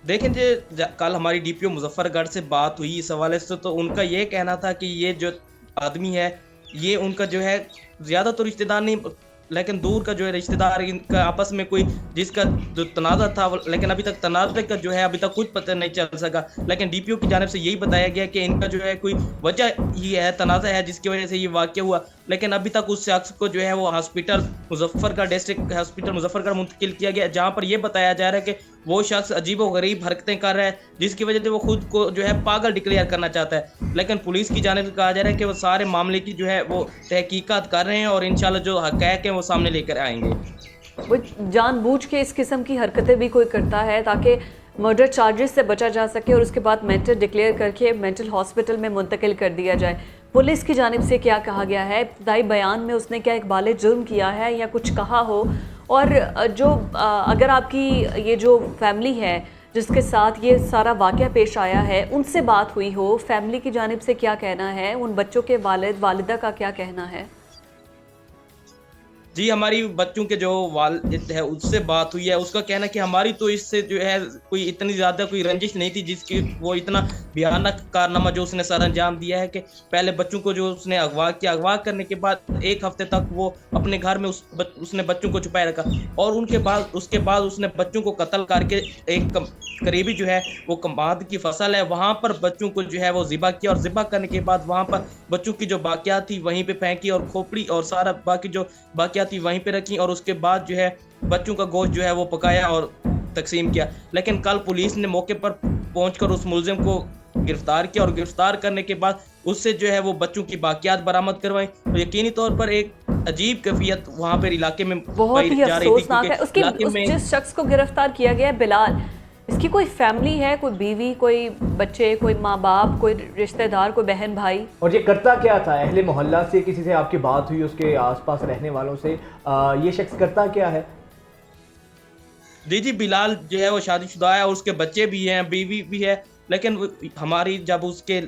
देखें जी, कल हमारी डीपीओ मुजफ्फरगढ़ से बात हुई इस हवाले से, तो उनका ये कहना था कि ये जो आदमी है ये उनका जो है ज़्यादा तो रिश्तेदार नहीं, लेकिन दूर का जो है रिश्तेदार, इनका आपस में कोई जिसका जो तनाज़ा था, लेकिन अभी तक तनाज़े का जो है अभी तक कुछ पता नहीं चल सका। लेकिन डीपीओ की जानिब से यही बताया गया कि इनका जो है कोई वजह ये है, तनाज़ा है जिसकी वजह से ये वाक़या हुआ। लेकिन अभी तक उस शख्स को जो है वो hospital Muzaffargarh, district hospital Muzaffargarh मुंतकिल किया गया, जहाँ पर यह बताया जा रहा है कि वो शख्स अजीबोगरीब हरकतें कर रहा है जिसकी वजह से वो खुद को जो है पागल डिक्लेयर करना चाहता है। लेकिन पुलिस की जानिब से कहा जा रहा है कि वो सारे मामले की जो है वो तहकीकात कर रहे हैं और इंशाल्लाह जो हक़ाइक़ हैं वो सामने लेकर आएंगे। वो जानबूझ के इस किस्म की हरकतें भी कोई करता है ताकि मर्डर चार्जेस से बचा जा सके और उसके बाद मेंटल डिक्लेयर करके मेंटल हॉस्पिटल में मुंतकिल कर दिया जाए। पुलिस की जानिब से क्या कहा गया है? इब्तदाई बयान में उसने क्या एक बाले जुर्म किया है या कुछ कहा हो? और जो अगर आपकी ये जो फैमिली है जिसके साथ ये सारा वाक़या पेश आया है उनसे बात हुई हो, फैमिली की जानिब से क्या कहना है, उन बच्चों के वालिदा का क्या कहना है? जी, हमारी बच्चों के जो वालिद है उससे बात हुई है, उसका कहना कि हमारी तो इससे जो है कोई इतनी ज़्यादा कोई रंजिश नहीं थी जिसकी वो इतना भयानक कारनामा जो उसने सर अंजाम दिया है कि पहले बच्चों को जो उसने अगवा किया, अगवा करने के बाद 1 हफ्ते तक वो अपने घर में उसने बच्चों को छुपाए रखा और उसके बाद उसने बच्चों को कत्ल करके एक करीबी जो है वो कमाद की फसल है वहाँ पर बच्चों को जो है वो ज़िबा किया और ज़िबा करने के बाद वहाँ पर बच्चों की जो बाकियात थी वहीं पे फेंकी और खोपड़ी और सारा बाकी जो बाकियात रोटियां थी वहीं पे रखी और उसके बाद जो है बच्चों का गोश्त जो है वो पकाया और तकसीम किया। लेकिन कल पुलिस ने मौके पर पहुंचकर उस मुलजिम को गिरफ्तार किया और गिरफ्तार करने के बाद उससे जो है वो बच्चों की बाकियात बरामद करवाई। तो यकीनी तौर पर एक अजीब कैफियत वहाँ पर इलाके में बहुत ही अफसोसनाक है। उसकी जिस शख्स को गिरफ्तार किया गया है बिलाल, इसकी कोई फैमिली है, कोई बीवी, कोई बच्चे, कोई माँ बाप, कोई रिश्तेदार, कोई बहन भाई? और ये करता क्या था? अहले मोहल्ला से किसी से आपकी बात हुई, उसके आसपास रहने वालों से, ये शख्स करता क्या है? जी बिलाल जो है वो शादीशुदा है और उसके बच्चे भी हैं, बीवी भी है। लेकिन हमारी जब उसके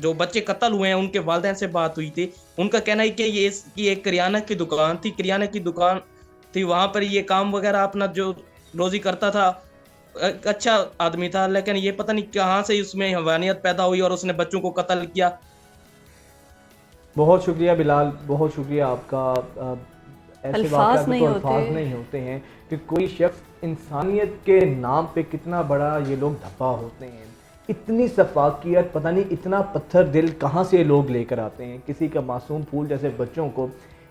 जो बच्चे कत्ल हुए हैं उनके वालिदैन से बात हुई थी, उनका कहना है कि ये इसकी एक किराना की दुकान थी, वहाँ पर ये काम वगैरह अपना जो रोजी करता था, अच्छा आदमी था। लेकिन ये पता नहीं कहाँ से उसमें हवानियत पैदा हुई और उसने बच्चों को कत्ल किया। बहुत शुक्रिया बिलाल, बहुत शुक्रिया आपका। ऐसे अल्फाज नहीं होते हैं कि कोई शख्स इंसानियत के नाम पे कितना बड़ा ये लोग धब्बा होते हैं। इतनी सफाकियत, पता नहीं इतना पत्थर दिल कहाँ से लोग लेकर आते हैं। किसी का मासूम फूल जैसे बच्चों को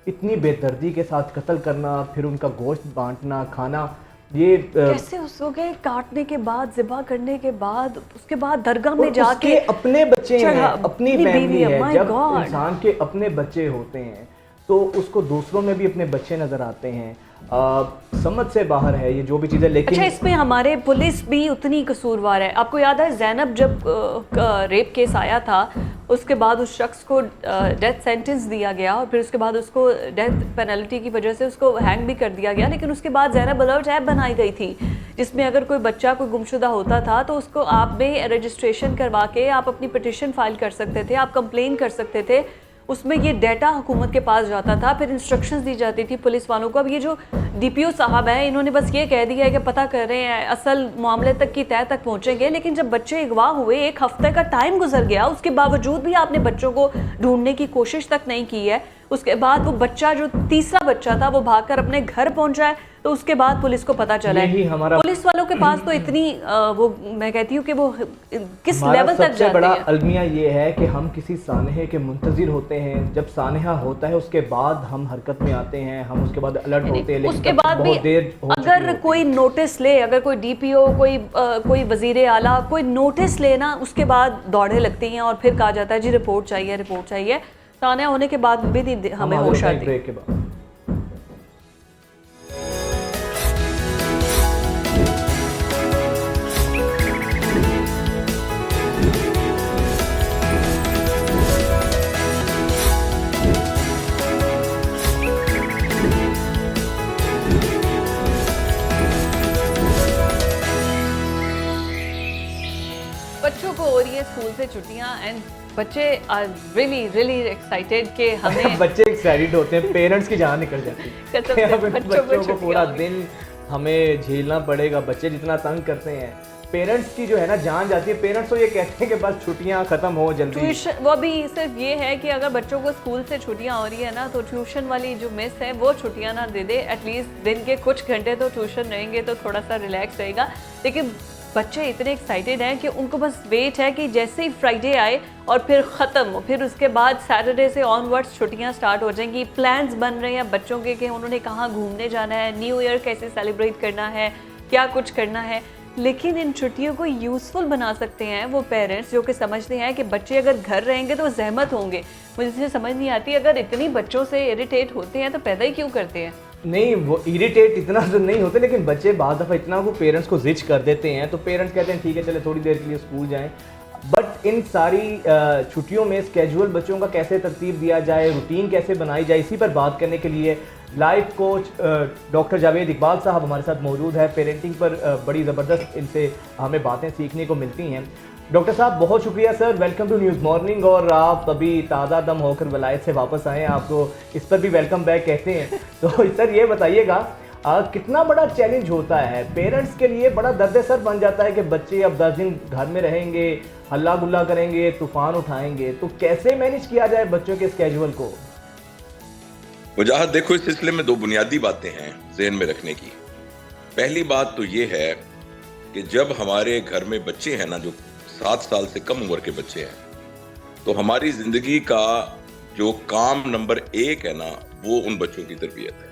इतनी बेदर्दी के साथ कत्ल करना, फिर उनका गोश्त बांटना, खाना, ये कैसे उसको काटने के बाद, ज़िबा करने के बाद, उसके बाद दरगाह में जाके अपने बच्चे हैं, अपनी फैमिली है। जब इंसान के अपने बच्चे होते हैं तो उसको दूसरों में भी अपने बच्चे नजर आते हैं। समझ से बाहर है ये जो भी चीज़ें। लेकिन अच्छा, इसमें हमारे पुलिस भी उतनी कसूरवार है। आपको याद है ज़ैनब जब रेप केस आया था, उसके बाद उस शख्स को डेथ सेंटेंस दिया गया और फिर उसके बाद उसको डेथ पेनल्टी की वजह से उसको हैंग भी कर दिया गया। लेकिन उसके बाद ज़ैनब अलर्ट ऐप बनाई गई थी जिसमें अगर कोई बच्चा कोई गुमशुदा होता था तो उसको आप में रजिस्ट्रेशन करवा के आप अपनी पिटिशन फाइल कर सकते थे, आप कंप्लेन कर सकते थे। उसमें ये डेटा हुकूमत के पास जाता था, फिर इंस्ट्रक्शंस दी जाती थी पुलिस वालों को। अब ये जो डीपीओ साहब हैं, इन्होंने बस ये कह दिया है कि पता कर रहे हैं, असल मामले तक की तह तक पहुंचेंगे। लेकिन जब बच्चे अगवा हुए, 1 हफ्ते का टाइम गुजर गया, उसके बावजूद भी आपने बच्चों को ढूंढने की कोशिश तक नहीं की है। उसके बाद वो बच्चा, जो तीसरा बच्चा था, वो भागकर अपने घर पहुंचा है, तो उसके बाद पुलिस को पता चला है। पुलिस वालों के पास तो इतनी वो, मैं कहती हूँ कि वो किस लेवल तक जाते हैं। बड़ा अलमिया ये है कि हम किसी सानहे के मुंतजिर होते हैं। जब सानहा होता है उसके बाद हम हरकत में आते हैं, हम उसके बाद अलर्ट होते हैं। लेकिन उसके बाद भी अगर कोई नोटिस ले, अगर कोई डीपीओ, कोई वजीर आला कोई नोटिस लेना, उसके बाद दौड़े लगती हैं और फिर कहा जाता है जी रिपोर्ट चाहिए। ताना होने के बाद भी हमें होश आती है। बच्चों को हो रही है स्कूल से छुट्टियां एंड बच्चे आर रियली एक्साइटेड कि हमें बच्चे एक्साइटेड होते हैं, पेरेंट्स की जान निकल जाती है। बच्चों को पूरा दिन हमें झेलना पड़ेगा। बच्चे जितना तंग करते हैं, पेरेंट्स की जो है ना जान जाती है। पेरेंट्स तो ये कहते हैं कि बस छुट्टियां खत्म हो जल्दी। ट्यूशन, वो भी सिर्फ ये है कि अगर बच्चों को स्कूल से छुट्टियां हो रही है ना, तो ट्यूशन वाली जो मिस है वो छुट्टियां ना दे दे। एटलीस्ट दिन के कुछ घंटे तो ट्यूशन रहेंगे तो थोड़ा सा रिलैक्स रहेगा। लेकिन बच्चे इतने एक्साइटेड हैं कि उनको बस वेट है कि जैसे ही फ्राइडे आए और फिर ख़त्म, फिर उसके बाद सैटरडे से ऑनवर्ड्स छुट्टियां स्टार्ट हो जाएंगी। प्लान्स बन रहे हैं बच्चों के कि उन्होंने कहाँ घूमने जाना है, न्यू ईयर कैसे सेलिब्रेट करना है, क्या कुछ करना है। लेकिन इन छुट्टियों को यूज़फुल बना सकते हैं वो पेरेंट्स जो कि समझते हैं कि बच्चे अगर घर रहेंगे तो जहमत होंगे। मुझे समझ नहीं आती, अगर इतनी बच्चों से इरिटेट होते हैं तो पैदा ही क्यों करते हैं? नहीं, वो इरिटेट इतना तो नहीं होते, लेकिन बच्चे बाद दफ़ा इतना वो पेरेंट्स को जिच कर देते हैं तो पेरेंट्स कहते हैं ठीक है चले थोड़ी देर के लिए स्कूल जाएं। बट इन सारी छुट्टियों में स्केड्यूल बच्चों का कैसे तरतीब दिया जाए, रूटीन कैसे बनाई जाए, इसी पर बात करने के लिए life coach doctor Javed Iqbal साहब हमारे साथ मौजूद है। पेरेंटिंग पर बड़ी ज़बरदस्त इनसे हमें बातें सीखने को मिलती हैं। डॉक्टर साहब बहुत शुक्रिया sir, welcome to news morning. और आप अभी ताज़ा दम होकर वलायत से वापस आए हैं, आपको इस पर भी वेलकम बैक कहते हैं। तो सर ये बताइएगा कितना बड़ा चैलेंज होता है पेरेंट्स के लिए, बड़ा दर्द सर बन जाता है कि बच्चे अब 10 दिन घर में रहेंगे, हल्ला गुल्ला करेंगे, तूफान उठाएंगे, तो कैसे मैनेज किया जाए बच्चों के स्केड्यूल को? वजाहत देखो, इस सिलसिले में 2 बुनियादी बातें हैं ज़हन में रखने की। पहली बात तो ये है कि जब हमारे घर में बच्चे हैं ना, जो 7 साल से कम उम्र के बच्चे हैं, तो हमारी जिंदगी का जो काम नंबर 1 है ना, वो उन बच्चों की तरबियत है।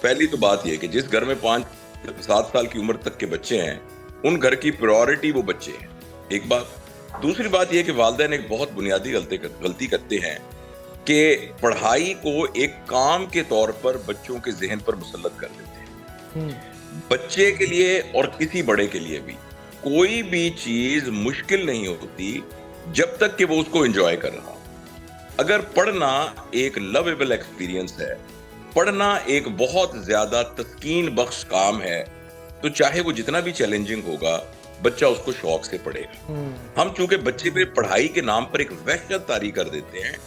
पहली तो बात यह कि जिस घर में 5-7 साल की उम्र तक के बच्चे हैं, उन घर की प्रायोरिटी वो बच्चे हैं, एक बात। दूसरी बात यह कि वालिदैन एक बहुत बुनियादी गलती करते हैं कि पढ़ाई को एक काम के तौर पर बच्चों के जहन पर मुसल्लत कर देते हैं। बच्चे के लिए और किसी बड़े के लिए भी कोई भी चीज मुश्किल नहीं होती जब तक कि वो उसको एंजॉय कर रहा हो। अगर पढ़ना एक लवेबल एक्सपीरियंस है, पढ़ना एक बहुत ज्यादा तस्कीन बख्श काम है, तो चाहे वो जितना भी चैलेंजिंग होगा, बच्चा उसको शौक से पढ़ेगा। हम चूंकि बच्चे पे पढ़ाई के नाम पर एक वहशत तारी कर देते हैं,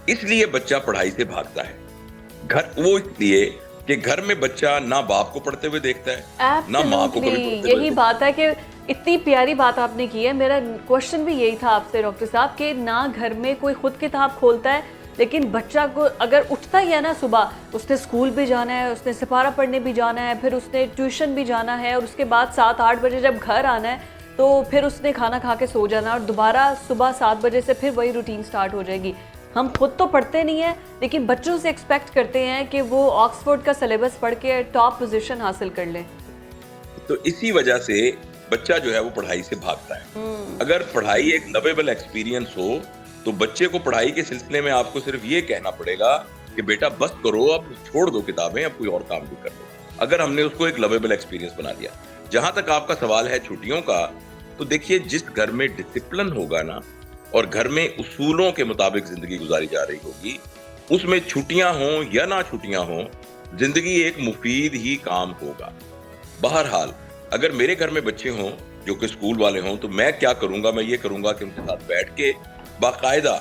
इसलिए बच्चा पढ़ाई से भागता है। वो इसलिए कि घर में बच्चा ना बाप को पढ़ते हुए देखता है, ना माँ को कभी पढ़ते यही बात है कि इतनी प्यारी बात आपने की है। मेरा क्वेश्चन भी यही था आपसे डॉक्टर साहब कि ना घर में कोई खुद किताब खोलता है, लेकिन बच्चा को अगर उठता ही है ना सुबह, उसने स्कूल भी जाना है, उसने सिपारा पढ़ने भी जाना है, फिर उसने ट्यूशन भी जाना है, और उसके बाद 7-8 बजे जब घर आना है तो फिर उसने खाना खा के सो जाना, और दोबारा सुबह 7 बजे से फिर वही रूटीन स्टार्ट हो जाएगी। हम खुद तो पढ़ते नहीं हैं, लेकिन बच्चों से एक्सपेक्ट करते हैं कि वो ऑक्सफोर्ड का सिलेबस पढ़ के टॉप पोजीशन हासिल कर लें। तो इसी वजह से बच्चा जो है वो पढ़ाई से भागता है। अगर पढ़ाई एक लवेबल एक्सपीरियंस हो तो बच्चे को पढ़ाई के सिलसिले में आपको सिर्फ ये कहना पड़ेगा कि बेटा बस करो, अब छोड़ दो किताबें, अब कोई और काम भी कर लो। अगर हमने उसको एक लवेबल एक्सपीरियंस बना दिया। जहां तक आपका सवाल है छुट्टियों का, तो देखिए जिस घर में डिसिप्लिन होगा ना, और घर में उसूलों के मुताबिक जिंदगी गुजारी जा रही होगी, उसमें छुट्टियां हों या ना छुट्टियां हों, जिंदगी एक मुफीद ही काम होगा। बहरहाल अगर मेरे घर में बच्चे हों जो कि स्कूल वाले हों, तो मैं क्या करूंगा, मैं ये करूंगा कि उनके साथ बैठ के बाकायदा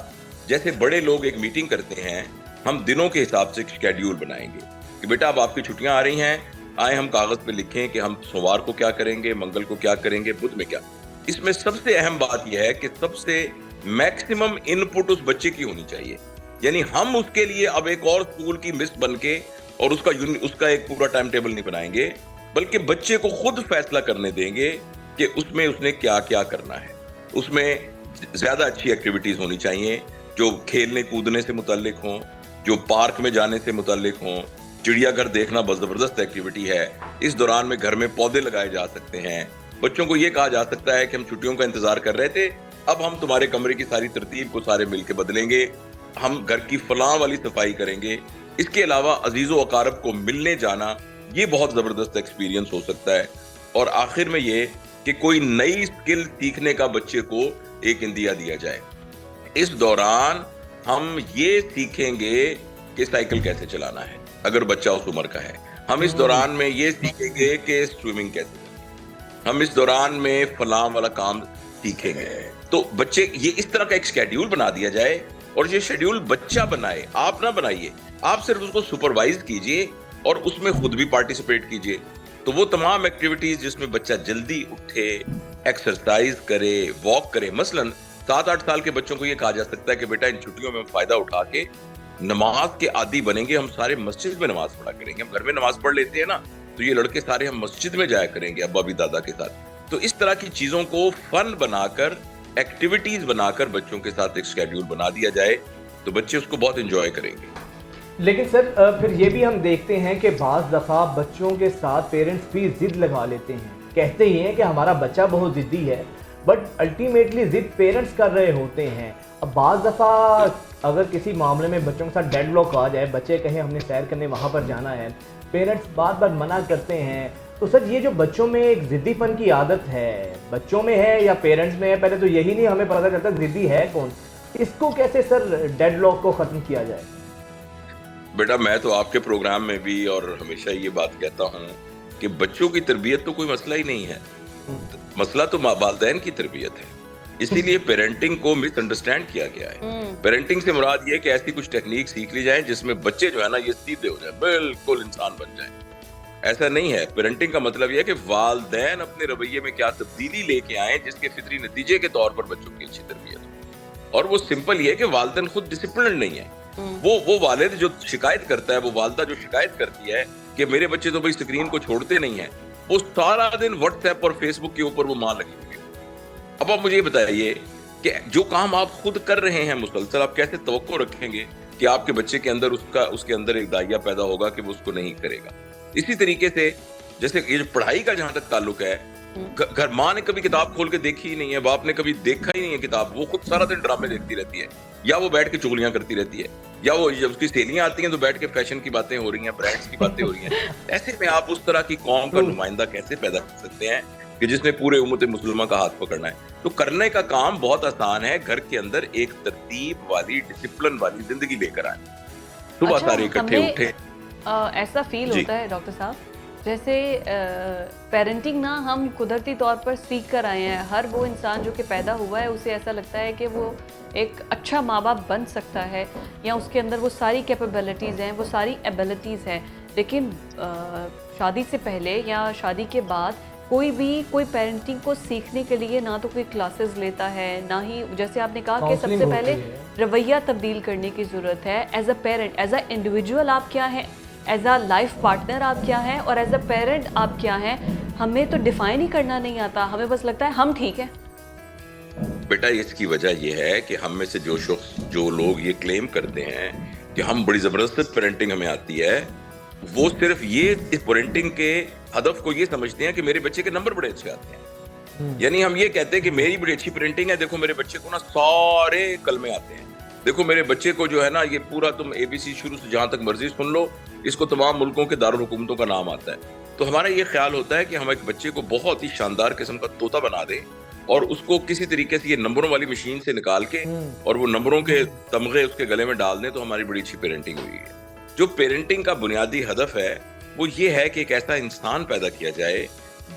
जैसे बड़े लोग एक मीटिंग करते हैं, हम दिनों के हिसाब से एक शेड्यूल बनाएंगे कि बेटा अब आपकी छुट्टियां आ रही हैं, आए हम कागज पे लिखें कि हम सोमवार को क्या करेंगे, मंगल को क्या करेंगे, बुध में क्या। इसमें सबसे अहम बात यह है कि सबसे मैक्सिमम इनपुट उस बच्चे की होनी चाहिए। यानी हम उसके लिए अब एक और स्कूल की मिस बन के और उसका एक पूरा टाइम टेबल नहीं बनाएंगे, बल्कि बच्चे को खुद फैसला करने देंगे कि उसमें उसने क्या क्या करना है। उसमें ज्यादा अच्छी एक्टिविटीज होनी चाहिए जो खेलने कूदने से मुताल्लिक हों, जो पार्क में जाने से मुताल्लिक हों। चिड़ियाघर देखना बहुत जबरदस्त एक्टिविटी है। इस दौरान में घर में पौधे लगाए जा सकते हैं। बच्चों को यह कहा जा सकता है कि हम छुट्टियों का इंतजार कर रहे थे, अब हम तुम्हारे कमरे की सारी तरतीब को सारे मिलकर बदलेंगे, हम घर की फलां वाली सफाई करेंगे। इसके अलावा अजीजों अकारब को मिलने जाना, ये बहुत जबरदस्त एक्सपीरियंस हो सकता है। और आखिर में ये कि कोई नई स्किल सीखने का बच्चे को एक इंदिया दिया जाए। इस दौरान हम ये सीखेंगे कि साइकिल कैसे चलाना है अगर बच्चा उस उम्र का है। हम इस दौरान में ये सीखेंगे कि स्विमिंग कैसे, हम इस दौरान में फलां वाला काम सीखेंगे। तो बच्चे ये इस तरह का एक शेड्यूल बना दिया जाए, और ये शेड्यूल बच्चा बनाए, आप ना बनाइए। आप सिर्फ उसको सुपरवाइज कीजिए और उसमें खुद भी पार्टिसिपेट कीजिए। तो वो तमाम एक्टिविटीज जिसमें बच्चा जल्दी उठे, एक्सरसाइज करे, वॉक करे। मसलन 7-8 साल के बच्चों को ये कहा जा सकता है कि बेटा इन छुट्टियों में फायदा उठा के नमाज के आदी बनेंगे, हम सारे मस्जिद में नमाज पढ़ा करेंगे। हम घर में नमाज पढ़ लेते हैं ना, तो ये लड़के सारे हम मस्जिद में जाया करेंगे अब्बा भी दादा के साथ। तो इस तरह की चीजों को फन बनाकर, एक्टिविटीज बनाकर बच्चों के साथ एक शेड्यूल बना दिया जाए तो बच्चे उसको बहुत एंजॉय करेंगे। लेकिन सर फिर ये भी हम देखते हैं कि बाज़ दफ़ा बच्चों के साथ पेरेंट्स भी ज़िद लगा लेते हैं, कहते ही हैं कि हमारा बच्चा बहुत ज़िद्दी है, बट अल्टीमेटली ज़िद पेरेंट्स कर रहे होते हैं। अब बाज़ दफ़ा अगर किसी मामले में बच्चों के साथ डेडलॉक आ जाए, बच्चे कहें हमने सैर करने वहाँ पर जाना है, पेरेंट्स बार बार मना करते हैं, तो सर ये जो बच्चों में एक ज़िद्दीपन की आदत है, बच्चों में है या पेरेंट्स में है, पहले तो यही नहीं हमें पता चलता ज़िद्दी है कौन, इसको कैसे सर डेडलॉक को ख़त्म किया जाए? बेटा मैं तो आपके प्रोग्राम में भी और हमेशा ये बात कहता हूँ कि बच्चों की तरबियत तो कोई मसला ही नहीं है, मसला तो वालिदैन की तरबियत है। इसीलिए पेरेंटिंग को मिसअंडरस्टैंड किया गया है। पेरेंटिंग से मुराद ये कि ऐसी कुछ टेक्निक सीख ली जाए जिसमें बच्चे जो है ना ये सीधे हो जाए, बिल्कुल इंसान बन जाए। ऐसा नहीं है। पेरेंटिंग का मतलब यह है कि वालिदैन अपने रवैये में क्या तब्दीली लेके आए जिसके फितरी नतीजे के तौर पर बच्चों की अच्छी तरबियत हो। और वो सिंपल ये है कि वालिदैन खुद डिसिप्लिन नहीं है। वो वालिद जो शिकायत करता है, वो वालिदा जो शिकायत करती है कि मेरे बच्चे तो भाई स्क्रीन को छोड़ते नहीं है, वो सारा दिन व्हाट्सएप और फेसबुक के ऊपर वो मां लगी हुई है। अब आप मुझे ये बताइए कि जो काम आप खुद कर रहे हैं मुसलसल, आप कैसे तवक्को रखेंगे कि आपके बच्चे के अंदर उसके अंदर एक दाहिया पैदा होगा कि वो उसको नहीं करेगा। इसी तरीके से जैसे ये जो पढ़ाई का जहां तक ताल्लुक है, घर माँ ने कभी किताब खोल के देखी ही नहीं है, बाप ने कभी देखा ही नहीं है किताब, वो खुद सारा दिन ड्रामे देखती रहती है, या वो बैठ के चुगलियां करती रहती है, या वो जब उसकी सहेलियां आती हैं तो बैठ के फैशन की बातें हो रही हैं, ब्रांड्स की बातें हो रही हैं। ऐसे में आप उस तरह की कौम का नुमाइंदा कैसे पैदा कर सकते हैं कि जिसने पूरे उम्मत मुसलमान का हाथ पकड़ना है? तो करने का काम बहुत आसान है, घर के अंदर एक तरतीब वाली, डिसिप्लिन वाली जिंदगी लेकर आए। सुबह सारे इकट्ठे उठे। ऐसा फील होता है डॉक्टर साहब जैसे पेरेंटिंग ना हम कुदरती तौर पर सीख कर आए हैं। हर वो इंसान जो कि पैदा हुआ है उसे ऐसा लगता है कि वो एक अच्छा माँ बाप बन सकता है, या उसके अंदर वो सारी कैपेबिलिटीज़ हैं, वो सारी एबिलिटीज़ हैं। लेकिन शादी से पहले या शादी के बाद कोई पेरेंटिंग को सीखने के लिए ना तो कोई क्लासेस लेता है, ना ही, जैसे आपने कहा कि सबसे पहले रवैया तब्दील करने की ज़रूरत है। As a parent, as a individual आप क्या हैं, एज अ लाइफ पार्टनर आप क्या हैं, और एज अ पेरेंट आप क्या हैं, हमें तो डिफाइन ही करना नहीं आता। हमें बस लगता है हम ठीक है। बेटा इसकी वजह यह है कि हम में से जो लोग ये क्लेम करते हैं कि हम बड़ी जबरदस्त पेरेंटिंग हमें आती है, वो सिर्फ ये इस पेरेंटिंग के हदफ को ये समझते हैं कि मेरे बच्चे के नंबर बड़े अच्छे आते हैं। यानी हम ये कहते हैं कि मेरी बड़ी अच्छी पेरेंटिंग है, देखो मेरे बच्चे को ना सारे कलमे आते हैं, देखो मेरे बच्चे को जो है ना ये पूरा तुम ABC शुरू से जहां तक मर्जी सुन लो, इसको तमाम मुल्कों के दारुल हुकूमतों का नाम आता है। तो हमारा ये ख्याल होता है कि हम एक बच्चे को बहुत ही शानदार किस्म का तोता बना दें और उसको किसी तरीके से ये नंबरों वाली मशीन से निकाल के और वो नंबरों के तमगे उसके गले में डाल दें, तो हमारी बड़ी अच्छी पेरेंटिंग हुई है। जो पेरेंटिंग का बुनियादी हदफ है वो ये है कि एक ऐसा इंसान पैदा किया जाए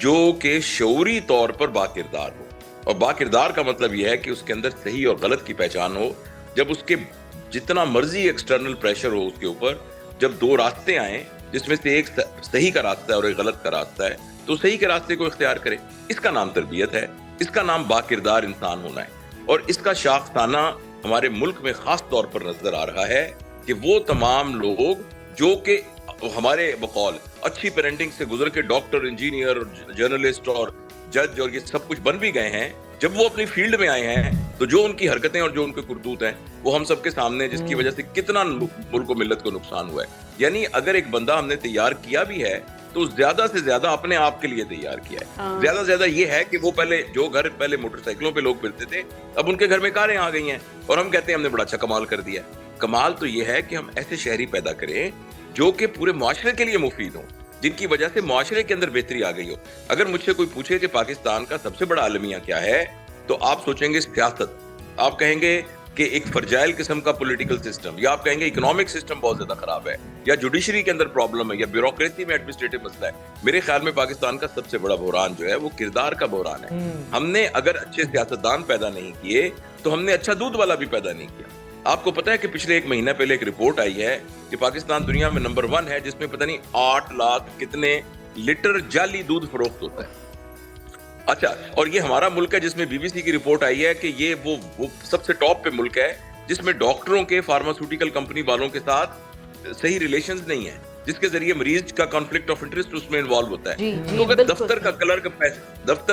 जो कि शऊरी तौर पर बाकिरदार हो, और बाकिरदार का मतलब यह है कि उसके अंदर सही और गलत की पहचान हो। जब उसके जितना मर्जी एक्सटर्नल प्रेशर हो उसके ऊपर, जब दो रास्ते आए जिसमें से एक सही का रास्ता है और एक गलत का रास्ता है, तो सही के रास्ते को इख्तियार करे। इसका नाम तरबियत है, इसका नाम बाकिरदार इंसान होना है। और इसका शाखसाना हमारे मुल्क में खास तौर पर नजर आ रहा है कि वो तमाम लोग जो कि हमारे बकौल अच्छी पेरेंटिंग से गुजर के डॉक्टर, इंजीनियर, जर्नलिस्ट और जज और ये सब कुछ बन भी गए हैं, जब वो अपनी फील्ड में आए हैं तो जो उनकी हरकतें और जो उनके कुरतूत हैं वो हम सबके सामने, जिसकी वजह से कितना मुल्क और मिल्लत को नुकसान हुआ है। यानी अगर एक बंदा हमने तैयार किया भी है तो ज्यादा से ज्यादा अपने आप के लिए तैयार किया है। ज्यादा से ज्यादा ये है कि वो पहले मोटरसाइकिलों पे लोग फिरते थे, अब उनके घर में कारें आ गई हैं और हम कहते हैं हमने बड़ा अच्छा कमाल कर दिया। कमाल तो ये है कि हम ऐसे शहरी पैदा करें जो कि पूरे मुआशरे के लिए मुफीद हो, जिनकी वजह से मुआशरे के अंदर बेहतरी आ गई हो। अगर मुझसे कोई पूछे कि पाकिस्तान का सबसे बड़ा अलमिया क्या है, तो आप सोचेंगे सियासत, आप कहेंगे कि एक फर्जाइल किस्म का पॉलिटिकल सिस्टम, या आप कहेंगे इकोनॉमिक सिस्टम बहुत ज्यादा खराब है, या जुडिशरी के अंदर प्रॉब्लम है, या ब्यूरोक्रेसी में एडमिनिस्ट्रेटिव मसला है। मेरे ख्याल में पाकिस्तान का सबसे बड़ा बहरान जो है वो किरदार का बहरान है। हमने अगर अच्छे सियासतदान पैदा नहीं किए तो हमने अच्छा दूध वाला भी पैदा नहीं किया। आपको पता है कि पिछले 1 महीना पहले एक रिपोर्ट आई है कि पाकिस्तान दुनिया में नंबर 1 है, जिसमें पता नहीं 8 लाख कितने लीटर जाली दूध फरोख्त होता है। अच्छा, और ये हमारा मुल्क है जिसमें BBC की रिपोर्ट आई है कि ये वो सबसे टॉप पे मुल्क है जिसमें डॉक्टरों के, फार्मास्यूटिकल कंपनी वालों के साथ सही रिलेशंस नहीं है, जिसके जरिए मरीज का कॉन्फ्लिक्ट ऑफ इंटरेस्ट उसमें इन्वॉल्व होता है। तो अगर दफ्तर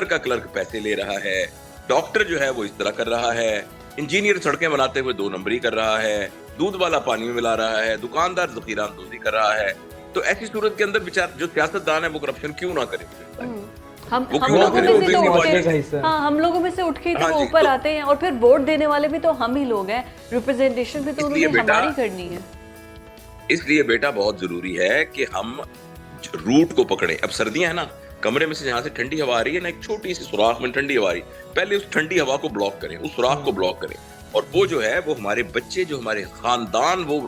का क्लर्क पैसे ले रहा है, डॉक्टर जो है वो इस तरह कर रहा है, इंजीनियर सड़कें बनाते हुए 2 नंबरी कर रहा है, दूध वाला पानी में मिला रहा है, दुकानदार जखीरा अंदोजी कर रहा है, तो ऐसी सूरत के अंदर बेचारा जो सियासतदान है वो करप्शन क्यों ना करे? हम लोगों में से उठ के तो ऊपर आते हैं, और फिर वोट देने वाले भी तो हम ही लोग हैं, रिप्रेजेंटेशन भी तो उन्होंने हमारी करनी है। इसलिए बेटा बहुत जरूरी है कि हम रूट को पकड़े। अब सर्दियां है ना, कमरे में से जहां से ठंडी हवा आ रही है ना, एक छोटी सी सुराख में ठंडी हवा आ रही है, पहले उस ठंडी हवा को ब्लॉक करें, उस सुराख को ब्लॉक करें, और वो जो है वो हमारे बच्चे, जो हमारे खानदान वो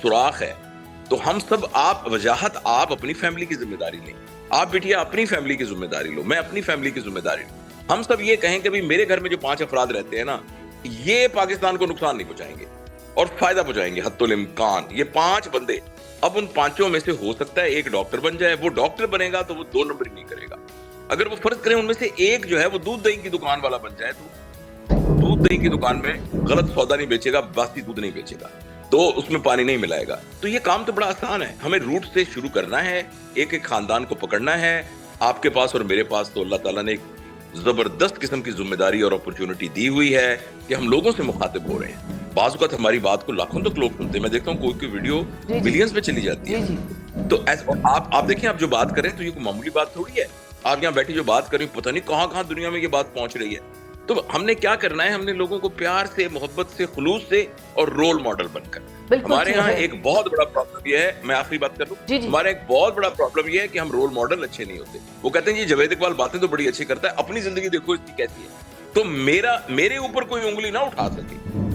सुराख है। तो हम सब, आप वजाहत, आप अपनी फैमिली की जिम्मेदारी लें, आप बिटिया अपनी फैमिली की जिम्मेदारी लो, मैं अपनी फैमिली की जिम्मेदारी लूं। हम सब ये कहें कि भाई मेरे घर में जो 5 अफराद रहते हैं ना, ये पाकिस्तान को नुकसान नहीं पहुंचाएंगे और फायदा पहुंचाएंगे हत्तुल इम्कान। ये 5 बंदे, अब उन 5 में से हो सकता है एक डॉक्टर बन जाए, वो डॉक्टर बनेगा तो वो 2 नंबर नहीं करेगा। अगर वो फर्ज करें उनमें से एक जो है वो दूध दही की दुकान वाला बन जाए, तो दूध दही की दुकान में गलत सौदा नहीं बेचेगा, बासी दूध नहीं बेचेगा, तो उसमें पानी नहीं मिलाएगा। तो ये काम तो बड़ा आसान है, हमें रूट से शुरू करना है, एक एक खानदान को पकड़ना है। आपके पास और मेरे पास तो अल्लाह ताला ने एक जबरदस्त किस्म की जिम्मेदारी और अपॉर्चुनिटी दी हुई है कि हम लोगों से मुखातिब हो रहे हैं। बाज़ औक़ात हमारी बात को लाखों तक लोग सुनते हैं। मैं देखता हूँ कोई वीडियो मिलियंस में चली जाती है। तो आप देखें, आप जो बात करें तो ये कोई मामूली बात थोड़ी है। आप यहाँ बैठी जो बात करें, पता नहीं कहाँ दुनिया में ये बात पहुंच रही है। तो हमने क्या करना है, हमने लोगों को प्यार से, मोहब्बत से, खुलूस से और रोल मॉडल बनकर। हमारे यहाँ एक बहुत बड़ा प्रॉब्लम ये है, मैं आखिरी बात कर लूं, हमारा एक बहुत बड़ा प्रॉब्लम ये है कि हम रोल मॉडल अच्छे नहीं होते। वो कहते हैं ये जावेद इकबाल बातें तो बड़ी अच्छी करता है, अपनी जिंदगी देखो इसकी कैसी है, तो मेरे ऊपर कोई उंगली ना उठा सके।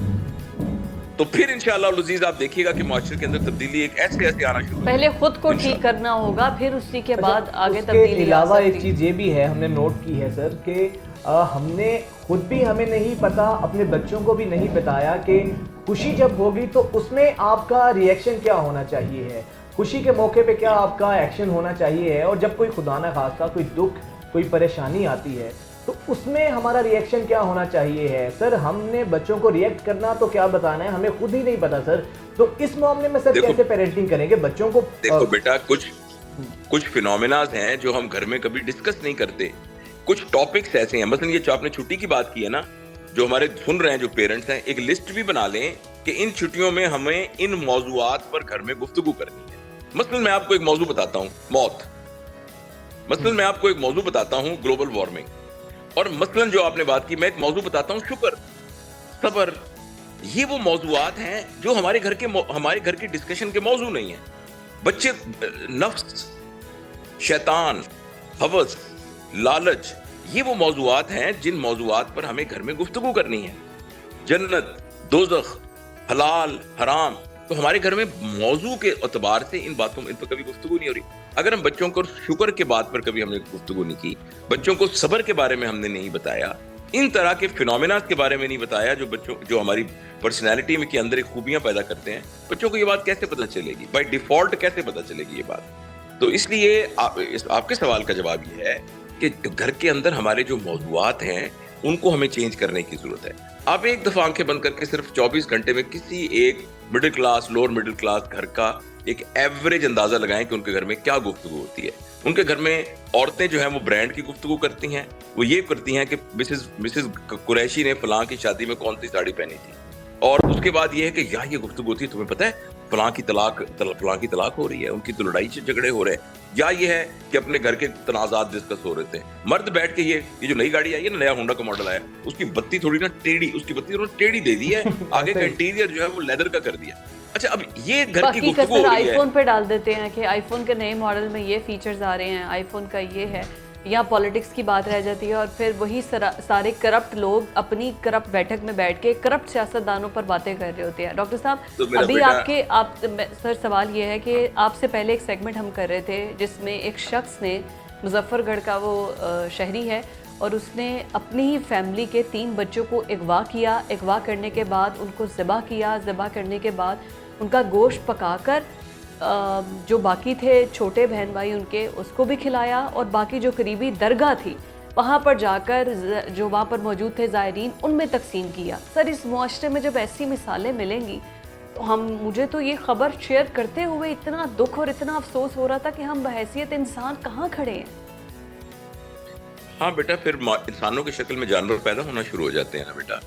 तो फिर इंशाअल्लाह अज़ीज आप देखिएगा कि माशरे के अंदर तब्दीली एक ऐसे आना शुरू। पहले खुद को ठीक करना होगा, फिर उसी के बाद आगे तब्दीली। अलावा एक चीज ये भी है, हमने नोट की है सर कि हमने खुद भी, हमें नहीं पता, अपने बच्चों को भी नहीं बताया कि खुशी जब होगी तो उसमें आपका रिएक्शन क्या होना चाहिए है, खुशी के मौके पे क्या आपका एक्शन होना चाहिए है, और जब कोई खुदा न खास्ता कोई दुख, कोई परेशानी आती है तो उसमें हमारा रिएक्शन क्या होना चाहिए है। सर हमने बच्चों को रिएक्ट करना तो क्या बताना है, हमें खुद ही नहीं पता सर। तो इस मामले में सर कैसे पेरेंटिंग करेंगे बच्चों को? देखो बेटा, कुछ फिनोमेनाज हैं जो हम घर में कभी डिस्कस नहीं करते। कुछ टॉपिक्स ऐसे हैं, मसलन ये जो आपने छुट्टी की बात की है ना, जो हमारे सुन रहे हैं जो पेरेंट्स हैं, एक लिस्ट भी बना लें कि इन छुट्टियों में हमें इन मौजूआत पर घर में गुफ्तगू करनी है। मसलन मैं आपको एक मौजू बताता हूँ, मौत। मसलन मैं आपको एक मौजू बताता हूँ, ग्लोबल वार्मिंग। और मसलन जो आपने बात की, मैं एक मौजू बताता हूँ, शुक्र, सब्र। ये वो मौजूआत हैं जो हमारे घर की डिस्कशन के मौजू नहीं है। बच्चे, नफ्स, शैतान, हवस, लालच, ये वो मौजूआत हैं जिन मौजूआत पर हमें घर में गुफ्तगू करनी है। जन्नत, दोज़ख, हलाल, हराम। तो हमारे घर में मौजू के एतबार से इन पर कभी गुफ्तगू नहीं हो रही। अगर हम बच्चों को शुक्र के बात पर कभी हमने गुफ्तगू नहीं की, बच्चों को सब्र के बारे में हमने नहीं बताया, इन तरह के फिनोमेना के बारे में नहीं बताया जो हमारी पर्सनैलिटी में के अंदर एक खूबियां पैदा करते हैं, बच्चों को ये बात कैसे पता चलेगी? बाय डिफॉल्ट कैसे पता चलेगी ये बात? तो इसलिए आपके सवाल का जवाब ये है कि घर के अंदर हमारे जो मौजूआत हैं उनको हमें चेंज करने की जरूरत है। आप एक दफा आंखें बंद करके सिर्फ 24 घंटे में किसी एक middle class, lower middle class घर का एक एवरेज अंदाजा लगाएं कि उनके घर में क्या गुफ्तगू होती है। उनके घर में औरतें जो हैं वो ब्रांड की गुफ्तगू करती हैं। वो ये करती हैं कि मिसेस कुरैशी ने फलां की शादी में कौन सी साड़ी पहनी थी, और उसके बाद ये है कि यार ये गुफ्तगू होती है, तुम्हें पता है फलां की तलाक हो रही है, उनकी तो लड़ाई झगड़े हो रहे हैं, या ये है कि अपने घर के तनाजात डिस्कस हो रहे थे। मर्द बैठ के ये जो नई गाड़ी आई है ना, नया होंडा का मॉडल आया, उसकी बत्ती थोड़ी ना टेढ़ी, टेढ़ी दे दी है, आगे का इंटीरियर जो है वो लेदर का कर दिया। अच्छा, अब ये घर की गुफ्तगू हो रही है। आईफोन पे डाल देते हैं कि आईफोन के नए मॉडल में ये फीचर्स आ रहे हैं, आईफोन का ये है, या पॉलिटिक्स की बात रह जाती है, और फिर वही सारे करप्ट लोग अपनी करप्ट बैठक में बैठ के करप्ट सियासतदानों पर बातें कर रहे होते हैं। डॉक्टर साहब, तो अभी सर सवाल ये है कि आपसे पहले एक सेगमेंट हम कर रहे थे जिसमें एक शख्स ने, मुजफ्फरगढ़ का वो शहरी है, और उसने अपनी ही फैमिली के 3 बच्चों को अगवा किया। अगवा करने के बाद उनको ज़िबा किया, ज़िबा करने के बाद उनका गोश्त पकाकर जो बाकी थे छोटे बहन भाई उनके, उसको भी खिलाया, और बाकी जो करीबी दरगाह थी वहाँ पर जाकर जो वहाँ पर मौजूद थे ज़ायरीन, उनमें तकसीम किया। सर, इस मुआशरे में जब ऐसी मिसालें मिलेंगी तो मुझे तो ये ख़बर शेयर करते हुए इतना दुख और इतना अफसोस हो रहा था कि हम बहैसियत इंसान कहाँ खड़े हैं। हाँ बेटा, फिर इंसानों की शक्ल में जानवर पैदा होना शुरू हो जाते हैं ना बेटा।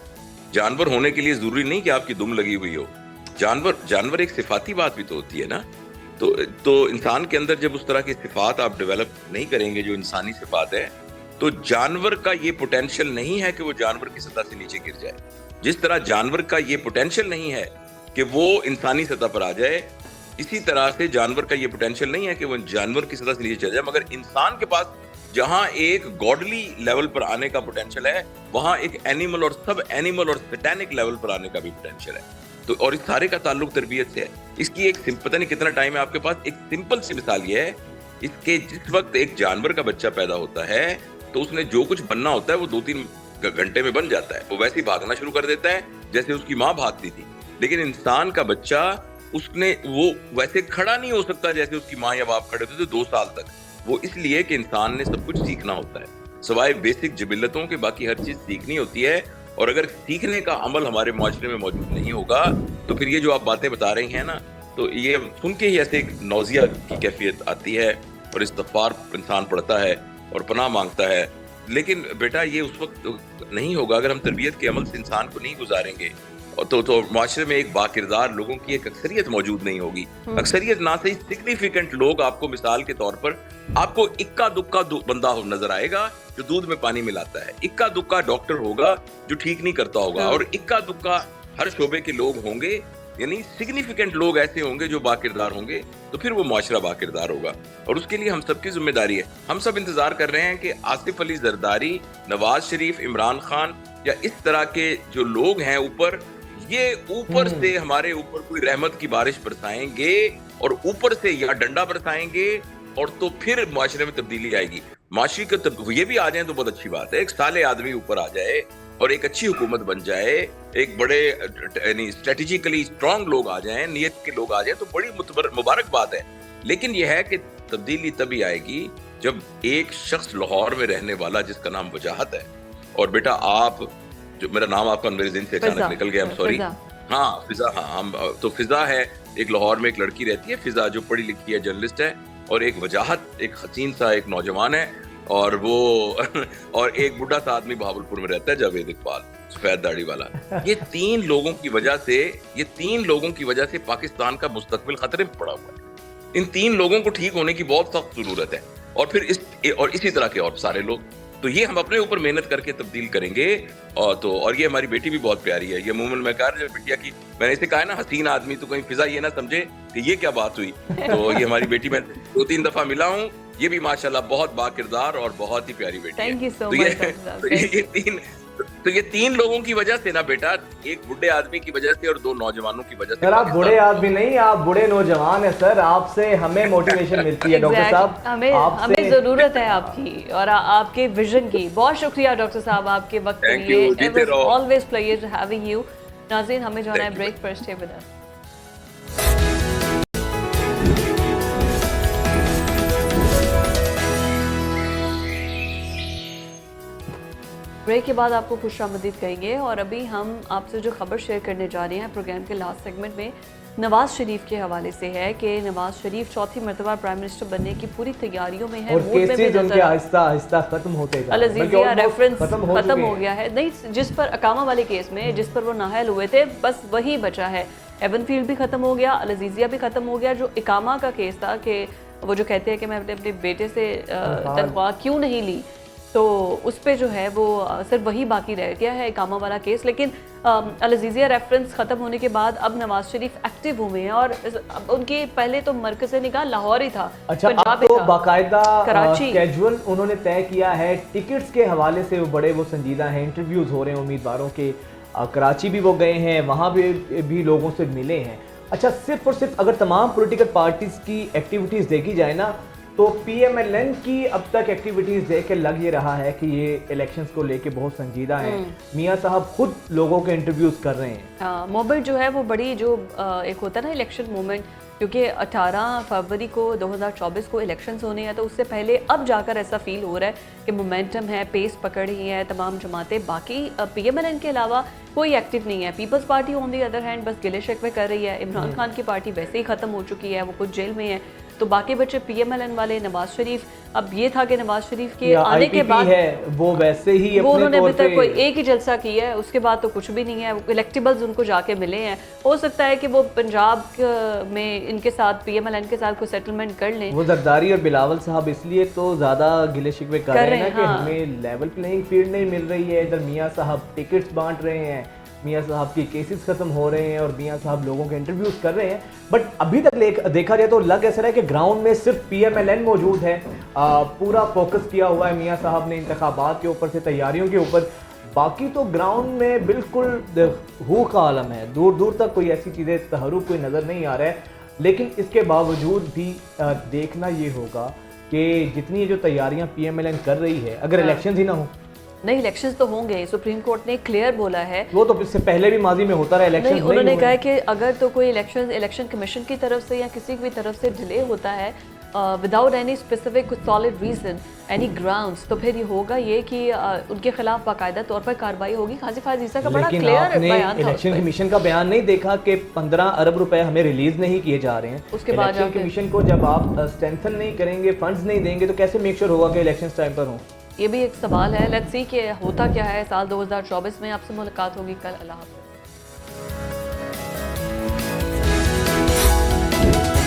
जानवर होने के लिए ज़रूरी नहीं कि आपकी दुम लगी हुई हो। जानवर एक सिफाती बात भी तो होती है ना। तो इंसान के अंदर जब उस तरह की सिफात आप डेवलप नहीं करेंगे जो इंसानी सिफात है, तो जानवर का ये पोटेंशियल नहीं है कि वो जानवर की सतह से नीचे गिर जाए। जिस तरह जानवर का ये पोटेंशियल नहीं है कि वो इंसानी सतह पर आ जाए, इसी तरह से जानवर का ये पोटेंशियल नहीं है कि वो जानवर की सतह से नीचे चले जाए। मगर इंसान के पास जहां एक गॉडली लेवल पर आने का पोटेंशियल है, वहां एक एनिमल और सब एनिमल और सैटेनिक लेवल पर आने का भी पोटेंशियल है। तो और इस सारे का ताल्लुक तरबियत से है। इसकी एक पता नहीं कितना टाइम है आपके पास, एक सिंपल सी मिसाल ये है, इसके जिस वक्त एक जानवर का बच्चा पैदा होता है तो उसने जो कुछ बनना होता है वो 2-3 घंटे में बन जाता है। वो वैसे ही भागना शुरू कर देता है जैसे उसकी माँ भागती थी। लेकिन इंसान का बच्चा, वो वैसे खड़ा नहीं हो सकता जैसे उसकी माँ या बाप खड़े होते थे 2 साल तक। वो इसलिए कि इंसान ने सब कुछ सीखना होता है। सवाए बेसिक जिबिल्लतों के बाकी हर चीज सीखनी होती है। और अगर सीखने का अमल हमारे माशरे में मौजूद नहीं होगा तो फिर ये जो आप बातें बता रही हैं ना, तो ये सुन के ही ऐसे एक नौजिया की कैफियत आती है और इस्तग़फ़ार इंसान पढ़ता है और पनाह मांगता है। लेकिन बेटा ये उस वक्त नहीं होगा अगर हम तरबियत के अमल से इंसान को नहीं गुजारेंगे तो माशरे में एक बाकिरदार लोगों की एक अक्सरियत मौजूद नहीं होगी। अक्सरियत ना सही, सिग्निफिकेंट लोग आपको मिसाल के तौर पर आपको इक्का दुक्का बंदा नजर आएगा जो दूध में पानी मिलाता है, इक्का दुक्का डॉक्टर होगा जो ठीक नहीं करता होगा, और इक्का दुक्का हर शोबे के लोग होंगे, यानी सिग्निफिकेंट लोग ऐसे होंगे जो बाकिरदार होंगे, तो फिर वो माशरा बाकिरदार होगा। और उसके लिए हम सबकी जिम्मेदारी है। हम सब इंतजार कर रहे हैं कि आसिफ अली जरदारी, नवाज शरीफ, इमरान खान या इस तरह के जो लोग हैं ऊपर, ये ऊपर से हमारे ऊपर कोई रहमत की बारिश बरसाएंगे और ऊपर से या डंडा बरसाएंगे, और तो फिर माशरे में तब्दीली आएगी। माशरे को ये भी आ जाए तो बहुत अच्छी बात है, एक साले आदमी ऊपर आ जाए और एक अच्छी हुकूमत बन जाए, एक बड़े यानी स्ट्रेटेजिकली स्ट्रांग लोग आ जाएं, नियत के लोग आ जाएं, तो बड़ी मुबारक बात है। लेकिन यह है कि तब्दीली तभी आएगी जब एक शख्स लाहौर में रहने वाला जिसका नाम वजाहत है, और बेटा आप जो मेरा नाम आपका मेरे ज़हन से अचानक निकल गया, सॉरी, हाँ फिजा, हाँ हम तो फिजा है, एक लाहौर में एक लड़की रहती है फिजा जो पढ़ी लिखी है, जर्नलिस्ट है, और एक वजाहत एक हसीन सा एक नौजवान है, और वो और एक बुढ़ा सा आदमी बहावलपुर में रहता है, जावेद इकबाल, सफेद दाढ़ी वाला। ये तीन लोगों की वजह से पाकिस्तान का मुस्तकबिल खतरे में पड़ा हुआ है। इन तीन लोगों को ठीक होने की बहुत सख्त जरूरत है, और फिर इसी तरह के और सारे लोग। तो ये हम अपने ऊपर मेहनत करके तब्दील करेंगे। और ये हमारी बेटी भी बहुत प्यारी है, ये मूमन मैकार बिटिया की, मैंने इसे कहा है ना हसीन आदमी, तो कहीं फिजा ये ना समझे कि ये क्या बात हुई। तो ये हमारी बेटी, मैं 2-3 दफा मिला हूँ, ये भी माशाल्लाह बहुत बाकिरदार और बहुत ही प्यारी बेटी है। Thank you so much. तो ये तीन लोगों की वजह से ना बेटा, एक बुढ़े आदमी की वजह से और 2 नौजवानों की वजह से। सर आप बुढ़े आदमी नहीं, आप बुढ़े नौजवान है सर, आपसे हमें मोटिवेशन मिलती है डॉक्टर साहब। हमें जरूरत है आपकी और आपके विजन की। बहुत शुक्रिया डॉक्टर साहब आपके वक्त के लिए। It was always pleasure having you. नाज़रीन हमें जाना है ब्रेक पर, स्टे विद अस। ब्रेक के बाद आपको खुशामदीद कहेंगे, और अभी हम आपसे जो खबर शेयर करने जा रहे हैं प्रोग्राम के लास्ट सेगमेंट में नवाज शरीफ के हवाले से है कि नवाज शरीफ चौथी मरतबा प्राइम मिनिस्टर बनने की पूरी तैयारियों में है। और केसेस उनके आहिस्ता आहिस्ता खत्म होते जा रहे हैं। अल-अज़ीज़िया रेफरेंस खत्म हो गया है, नहीं जिस पर अकामा वाले केस में जिस पर वो नाहल हुए थे, बस वही बचा है। एवनफील्ड भी खत्म हो गया, अल-अज़ीज़िया भी खत्म हो गया। जो इकामा का केस था कि वो जो कहते हैं कि मैं अपने बेटे से तनख्वाह क्यों नहीं ली, तो उस पे जो है वो सिर्फ वही बाकी रह गया है, इकामा वाला केस। लेकिन अल-अज़ीज़िया रेफरेंस ख़त्म होने के बाद अब नवाज शरीफ एक्टिव हुए हैं, और उनकी पहले तो मरकज़ निगाह लाहौर ही था, अच्छा अब तो बाकायदा स्केड्यूल उन्होंने तय किया है। टिकट्स के हवाले से वो बड़े वो संजीदा हैं, इंटरव्यूज़ हो रहे हैं उम्मीदवारों के। कराची भी वो गए हैं, वहाँ भी लोगों से मिले हैं। अच्छा सिर्फ और सिर्फ अगर तमाम पॉलिटिकल पार्टीज़ की एक्टिविटीज़ देखी जाए ना, तो PMLN की अब तक एक्टिविटीज़ देख के लग ये रहा है कि ये इलेक्शंस को लेके बहुत संजीदा है। मियाँ साहब खुद लोगों के इंटरव्यूज़ कर रहे हैं। मोमेंट जो है वो बड़ी जो एक होता है ना इलेक्शन मोमेंट, क्योंकि 18 फरवरी को 2024 को इलेक्शंस होने हैं, तो उससे पहले अब जाकर ऐसा फील हो रहा है कि मोमेंटम है, पेस पकड़ रही है तमाम जमातें। बाकी PMLN के अलावा कोई एक्टिव नहीं है। Peoples party on the other hand बस गिले शिकवे कर रही है। इमरान खान की पार्टी वैसे ही ख़त्म हो चुकी है, वो कुछ जेल में है। तो बाकी बच्चे PMLN वाले, नवाज शरीफ, अब ये था कि नवाज शरीफ के आने के बाद है वो वैसे ही वो उन्होंने अभी तक कोई एक ही जलसा किया है, उसके बाद तो कुछ भी नहीं है। इलेक्टेबल्स उनको जाके मिले हैं, हो सकता है कि वो पंजाब में इनके साथ PMLN के साथ कोई सेटलमेंट कर लें। वो जरदारी और बिलावल साहब इसलिए तो ज़्यादा गिले शिकवे कर रहे हैं कि हमें लेवल प्लेइंग फील्ड नहीं मिल रही है। इधर मियाँ साहब टिकट्स बांट रहे हैं, मियाँ साहब की केसेस खत्म हो रहे हैं और मियाँ साहब लोगों के इंटरव्यूज कर रहे हैं। बट अभी तक देखा जाए तो लग ऐसा है कि ग्राउंड में सिर्फ PMLN मौजूद है। पूरा फोकस किया हुआ है मियाँ साहब ने इंतखाबात के ऊपर से, तैयारियों के ऊपर। बाकी तो ग्राउंड में बिल्कुल हू का आलम है, दूर दूर तक कोई ऐसी चीज़ें तहरुक कोई नज़र नहीं आ रहा है। लेकिन इसके बावजूद भी देखना ये होगा कि जितनी जो तैयारियाँ PMLN कर रही है, अगर इलेक्शन ही ना हो, नहीं इलेक्शंस तो होंगे, सुप्रीम कोर्ट ने क्लियर बोला है। वो तो इससे पहले भी माजी में होता रहा इलेक्शन। नहीं, उन्होंने कहा कि अगर तो कोई इलेक्शन कमीशन की तरफ से या किसी की तरफ से डिले होता है without any specific solid reason, any grounds, तो फिर ये होगा ये कि उनके खिलाफ बाकायदा तौर पर कार्रवाई होगी। खाजी फाजीसा का बड़ा क्लियर बयान था। इलेक्शन कमीशन का बयान नहीं देखा कि 15 अरब रुपए हमें रिलीज नहीं किए जा रहे हैं। उसके बाद इलेक्शन कमीशन को जब आप स्ट्रेंथन नहीं करेंगे, फंड्स नहीं देंगे, तो कैसे मेक श्योर होगा कि इलेक्शन टाइम पर हों? ये भी एक सवाल है। लेट्स सी कि होता क्या है। साल 2024 में आपसे मुलाकात होगी कल। अल्लाह हाफ़िज़।